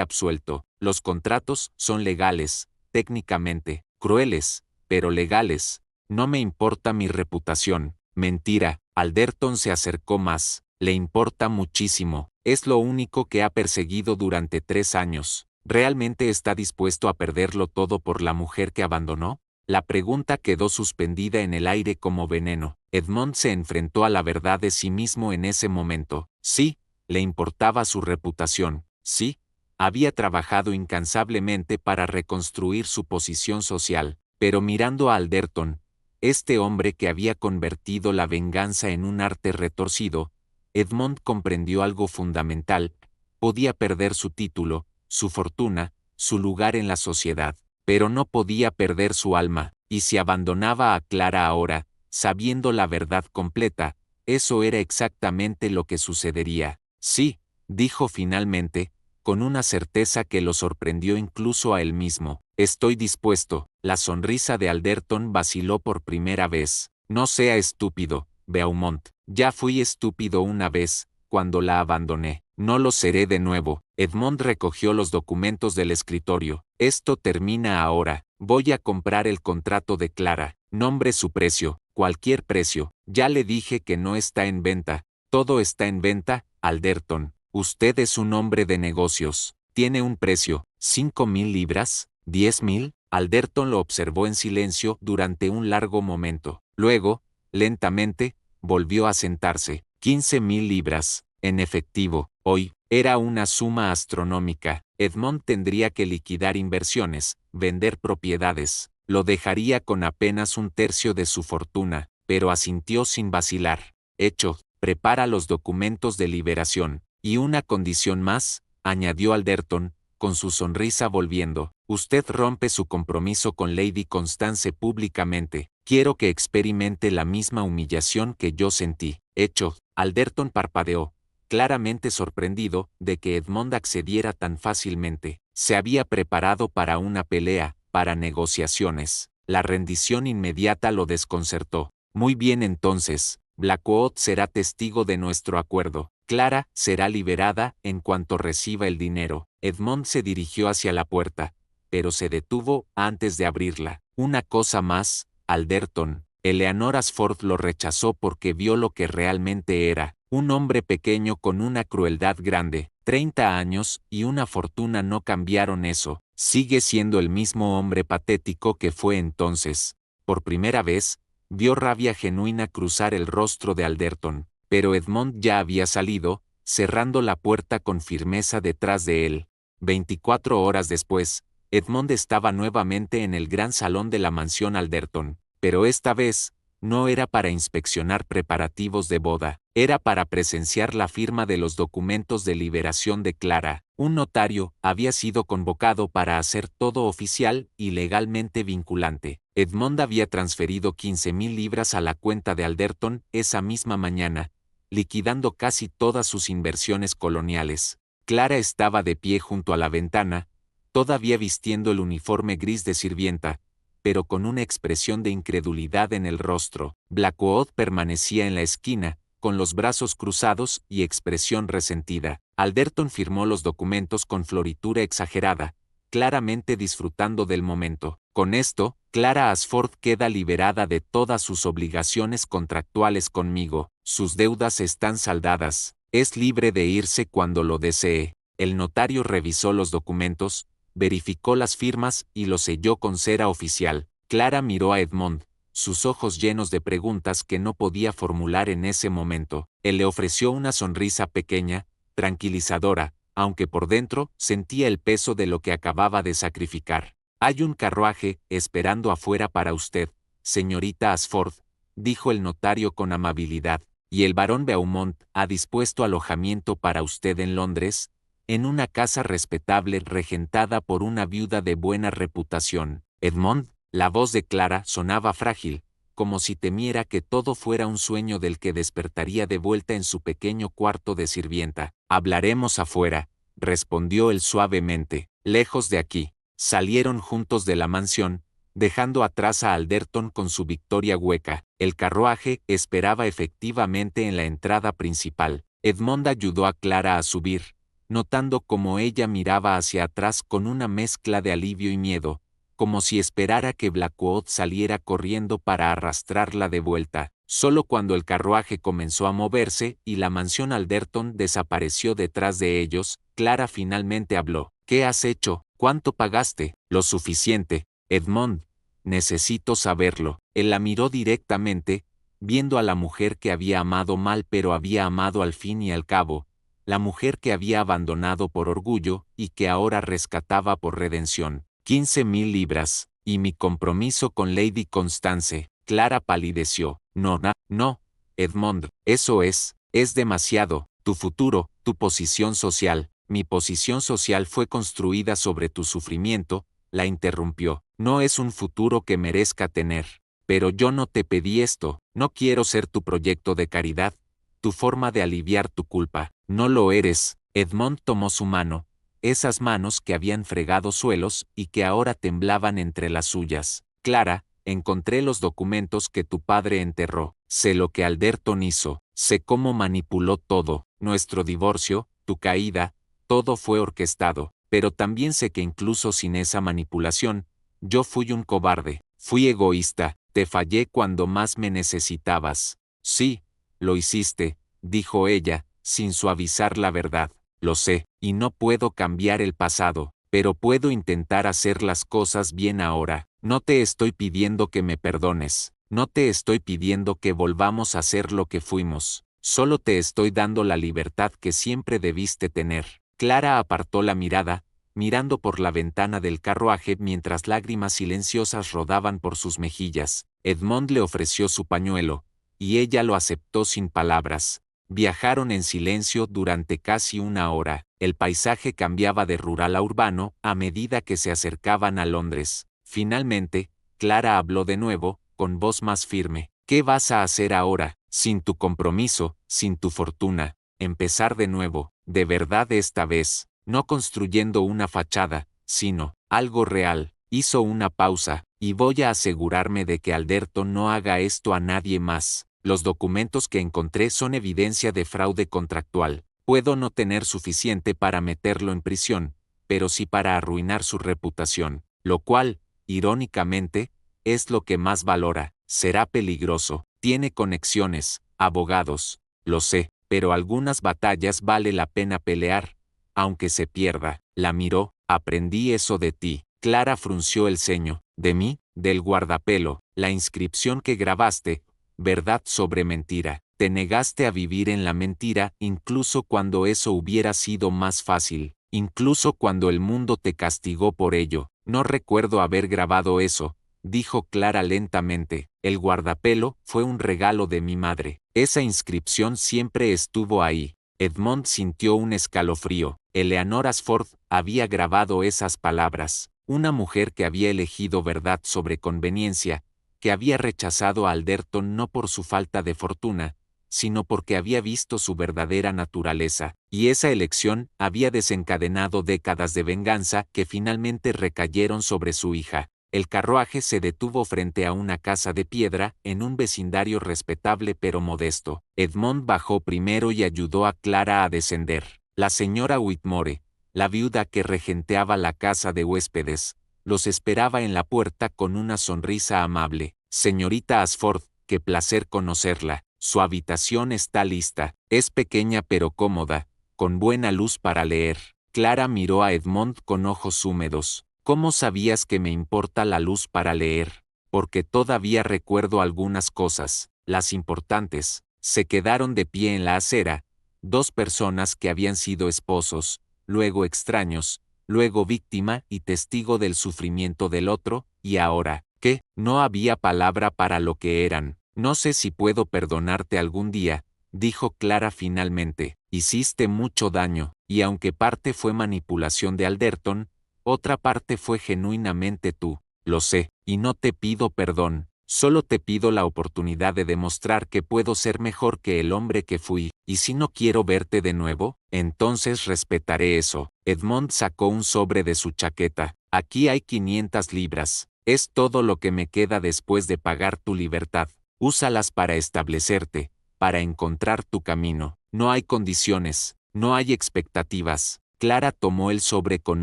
absuelto. Los contratos son legales, técnicamente, crueles, pero legales. No me importa mi reputación. Mentira, Alderton se acercó más. Le importa muchísimo. Es lo único que ha perseguido durante 3 años. ¿Realmente está dispuesto a perderlo todo por la mujer que abandonó? La pregunta quedó suspendida en el aire como veneno. Edmond se enfrentó a la verdad de sí mismo en ese momento. Sí, le importaba su reputación. Sí, había trabajado incansablemente para reconstruir su posición social. Pero mirando a Alderton, este hombre que había convertido la venganza en un arte retorcido, Edmond comprendió algo fundamental: podía perder su título, su fortuna, su lugar en la sociedad, pero no podía perder su alma, y si abandonaba a Clara ahora, sabiendo la verdad completa, eso era exactamente lo que sucedería. Sí, dijo finalmente, con una certeza que lo sorprendió incluso a él mismo. Estoy dispuesto. La sonrisa de Alderton vaciló por primera vez. No sea estúpido, Beaumont. Ya fui estúpido una vez, cuando la abandoné. No lo seré de nuevo. Edmond recogió los documentos del escritorio. Esto termina ahora. Voy a comprar el contrato de Clara. Nombre su precio, cualquier precio. Ya le dije que no está en venta. Todo está en venta, Alderton. Usted es un hombre de negocios. Tiene un precio. 5.000 libras, 10.000. Alderton lo observó en silencio durante un largo momento. Luego, lentamente, volvió a sentarse. 15.000 libras, en efectivo. Hoy, era una suma astronómica. Edmond tendría que liquidar inversiones, vender propiedades. Lo dejaría con apenas un tercio de su fortuna, pero asintió sin vacilar. Hecho, prepara los documentos de liberación. Y una condición más, añadió Alderton, con su sonrisa volviendo. Usted rompe su compromiso con Lady Constance públicamente. Quiero que experimente la misma humillación que yo sentí. Hecho, Alderton parpadeó, claramente sorprendido de que Edmond accediera tan fácilmente. Se había preparado para una pelea, para negociaciones. La rendición inmediata lo desconcertó. Muy bien, entonces, Blackwood será testigo de nuestro acuerdo. Clara será liberada en cuanto reciba el dinero. Edmond se dirigió hacia la puerta, pero se detuvo antes de abrirla. Una cosa más, Alderton. Eleanor Ashford lo rechazó porque vio lo que realmente era: un hombre pequeño con una crueldad grande. 30 años y una fortuna no cambiaron eso. Sigue siendo el mismo hombre patético que fue entonces. Por primera vez, vio rabia genuina cruzar el rostro de Alderton, pero Edmond ya había salido, cerrando la puerta con firmeza detrás de él. 24 horas después, Edmond estaba nuevamente en el gran salón de la mansión Alderton, pero esta vez, no era para inspeccionar preparativos de boda, era para presenciar la firma de los documentos de liberación de Clara. Un notario había sido convocado para hacer todo oficial y legalmente vinculante. Edmond había transferido 15.000 libras a la cuenta de Alderton esa misma mañana, liquidando casi todas sus inversiones coloniales. Clara estaba de pie junto a la ventana, todavía vistiendo el uniforme gris de sirvienta, pero con una expresión de incredulidad en el rostro. Blackwood permanecía en la esquina, con los brazos cruzados y expresión resentida. Alderton firmó los documentos con floritura exagerada, claramente disfrutando del momento. Con esto, Clara Ashford queda liberada de todas sus obligaciones contractuales conmigo. Sus deudas están saldadas. Es libre de irse cuando lo desee. El notario revisó los documentos, verificó las firmas y los selló con cera oficial. Clara miró a Edmond, sus ojos llenos de preguntas que no podía formular en ese momento. Él le ofreció una sonrisa pequeña, tranquilizadora, aunque por dentro sentía el peso de lo que acababa de sacrificar. Hay un carruaje esperando afuera para usted, señorita Ashford, dijo el notario con amabilidad, y el barón Beaumont ha dispuesto alojamiento para usted en Londres, en una casa respetable regentada por una viuda de buena reputación. Edmond, la voz de Clara sonaba frágil, como si temiera que todo fuera un sueño del que despertaría de vuelta en su pequeño cuarto de sirvienta. Hablaremos afuera, respondió él suavemente. Lejos de aquí. Salieron juntos de la mansión, dejando atrás a Alderton con su Victoria hueca. El carruaje esperaba efectivamente en la entrada principal. Edmond ayudó a Clara a subir, notando cómo ella miraba hacia atrás con una mezcla de alivio y miedo, como si esperara que Blackwood saliera corriendo para arrastrarla de vuelta. Solo cuando el carruaje comenzó a moverse y la mansión Alderton desapareció detrás de ellos, Clara finalmente habló. ¿Qué has hecho? ¿Cuánto pagaste? Lo suficiente, Edmond. Necesito saberlo. Él la miró directamente, viendo a la mujer que había amado mal pero había amado al fin y al cabo, la mujer que había abandonado por orgullo y que ahora rescataba por redención. 15.000 libras, y mi compromiso con Lady Constance. Clara palideció. No, Edmond, eso es demasiado. Tu futuro, tu posición social. Mi posición social fue construida sobre tu sufrimiento, la interrumpió. No es un futuro que merezca tener. Pero yo no te pedí esto, no quiero ser tu proyecto de caridad, tu forma de aliviar tu culpa. No lo eres. Edmond tomó su mano, esas manos que habían fregado suelos y que ahora temblaban entre las suyas. Clara, encontré los documentos que tu padre enterró. Sé lo que Alderton hizo, sé cómo manipuló todo, nuestro divorcio, tu caída, todo fue orquestado, pero también sé que incluso sin esa manipulación, yo fui un cobarde, fui egoísta, te fallé cuando más me necesitabas. Sí, lo hiciste, dijo ella, sin suavizar la verdad. Lo sé, y no puedo cambiar el pasado, pero puedo intentar hacer las cosas bien ahora. No te estoy pidiendo que me perdones, no te estoy pidiendo que volvamos a ser lo que fuimos, solo te estoy dando la libertad que siempre debiste tener. Clara apartó la mirada, mirando por la ventana del carruaje mientras lágrimas silenciosas rodaban por sus mejillas. Edmond le ofreció su pañuelo, y ella lo aceptó sin palabras. Viajaron en silencio durante casi una hora. El paisaje cambiaba de rural a urbano a medida que se acercaban a Londres. Finalmente, Clara habló de nuevo, con voz más firme. ¿Qué vas a hacer ahora? Sin tu compromiso, sin tu fortuna. Empezar de nuevo, de verdad esta vez, no construyendo una fachada, sino algo real. Hizo una pausa, y voy a asegurarme de que Alderton no haga esto a nadie más. Los documentos que encontré son evidencia de fraude contractual. Puedo no tener suficiente para meterlo en prisión, pero sí para arruinar su reputación, lo cual, irónicamente, es lo que más valora. Será peligroso. Tiene conexiones, abogados. Lo sé, pero algunas batallas vale la pena pelear, aunque se pierda. La miró. Aprendí eso de ti. Clara frunció el ceño. ¿De mí? Del guardapelo. La inscripción que grabaste. Verdad sobre mentira. Te negaste a vivir en la mentira incluso cuando eso hubiera sido más fácil, incluso cuando el mundo te castigó por ello. No recuerdo haber grabado eso, dijo Clara lentamente. El guardapelo fue un regalo de mi madre. Esa inscripción siempre estuvo ahí. Edmond sintió un escalofrío. Eleanor Ashford había grabado esas palabras. Una mujer que había elegido verdad sobre conveniencia, que había rechazado a Alderton no por su falta de fortuna, sino porque había visto su verdadera naturaleza, y esa elección había desencadenado décadas de venganza que finalmente recayeron sobre su hija. El carruaje se detuvo frente a una casa de piedra en un vecindario respetable pero modesto. Edmond bajó primero y ayudó a Clara a descender. La señora Whitmore, la viuda que regenteaba la casa de huéspedes, los esperaba en la puerta con una sonrisa amable. Señorita Ashford, qué placer conocerla. Su habitación está lista. Es pequeña pero cómoda, con buena luz para leer. Clara miró a Edmond con ojos húmedos. ¿Cómo sabías que me importa la luz para leer? Porque todavía recuerdo algunas cosas, las importantes. Se quedaron de pie en la acera, dos personas que habían sido esposos, luego extraños, luego víctima y testigo del sufrimiento del otro, y ahora, ¿qué? No había palabra para lo que eran. No sé si puedo perdonarte algún día, dijo Clara finalmente. Hiciste mucho daño, y aunque parte fue manipulación de Alderton, otra parte fue genuinamente tú. Lo sé, y no te pido perdón, Solo te pido la oportunidad de demostrar que puedo ser mejor que el hombre que fui, y si no quiero verte de nuevo, entonces respetaré eso. Edmond sacó un sobre de su chaqueta. Aquí hay 500 libras. Es todo lo que me queda después de pagar tu libertad. Úsalas para establecerte, para encontrar tu camino. No hay condiciones, no hay expectativas. Clara tomó el sobre con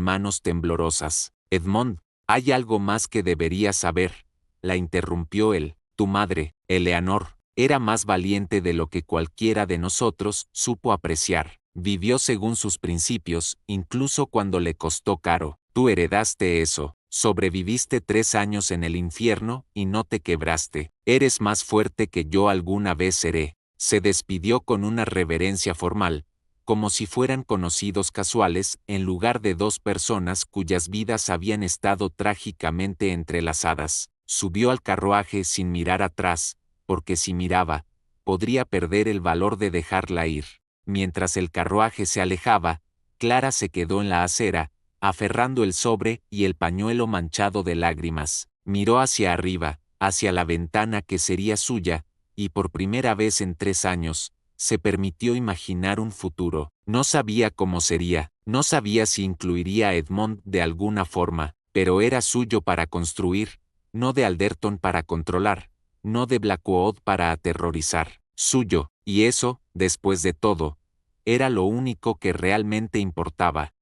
manos temblorosas. Edmond, hay algo más que deberías saber. La interrumpió él. Tu madre, Eleanor, era más valiente de lo que cualquiera de nosotros supo apreciar. Vivió según sus principios, incluso cuando le costó caro. Tú heredaste eso. Sobreviviste 3 años en el infierno y no te quebraste. Eres más fuerte que yo alguna vez seré. Se despidió con una reverencia formal, como si fueran conocidos casuales, en lugar de dos personas cuyas vidas habían estado trágicamente entrelazadas. Subió al carruaje sin mirar atrás, porque si miraba, podría perder el valor de dejarla ir. Mientras el carruaje se alejaba, Clara se quedó en la acera, aferrando el sobre y el pañuelo manchado de lágrimas. Miró hacia arriba, hacia la ventana que sería suya, y por primera vez en 3 años, se permitió imaginar un futuro. No sabía cómo sería, no sabía si incluiría a Edmond de alguna forma, pero era suyo para construir, no de Alderton para controlar, no de Blackwood para aterrorizar. Suyo, y eso, después de todo, era lo único que realmente importaba.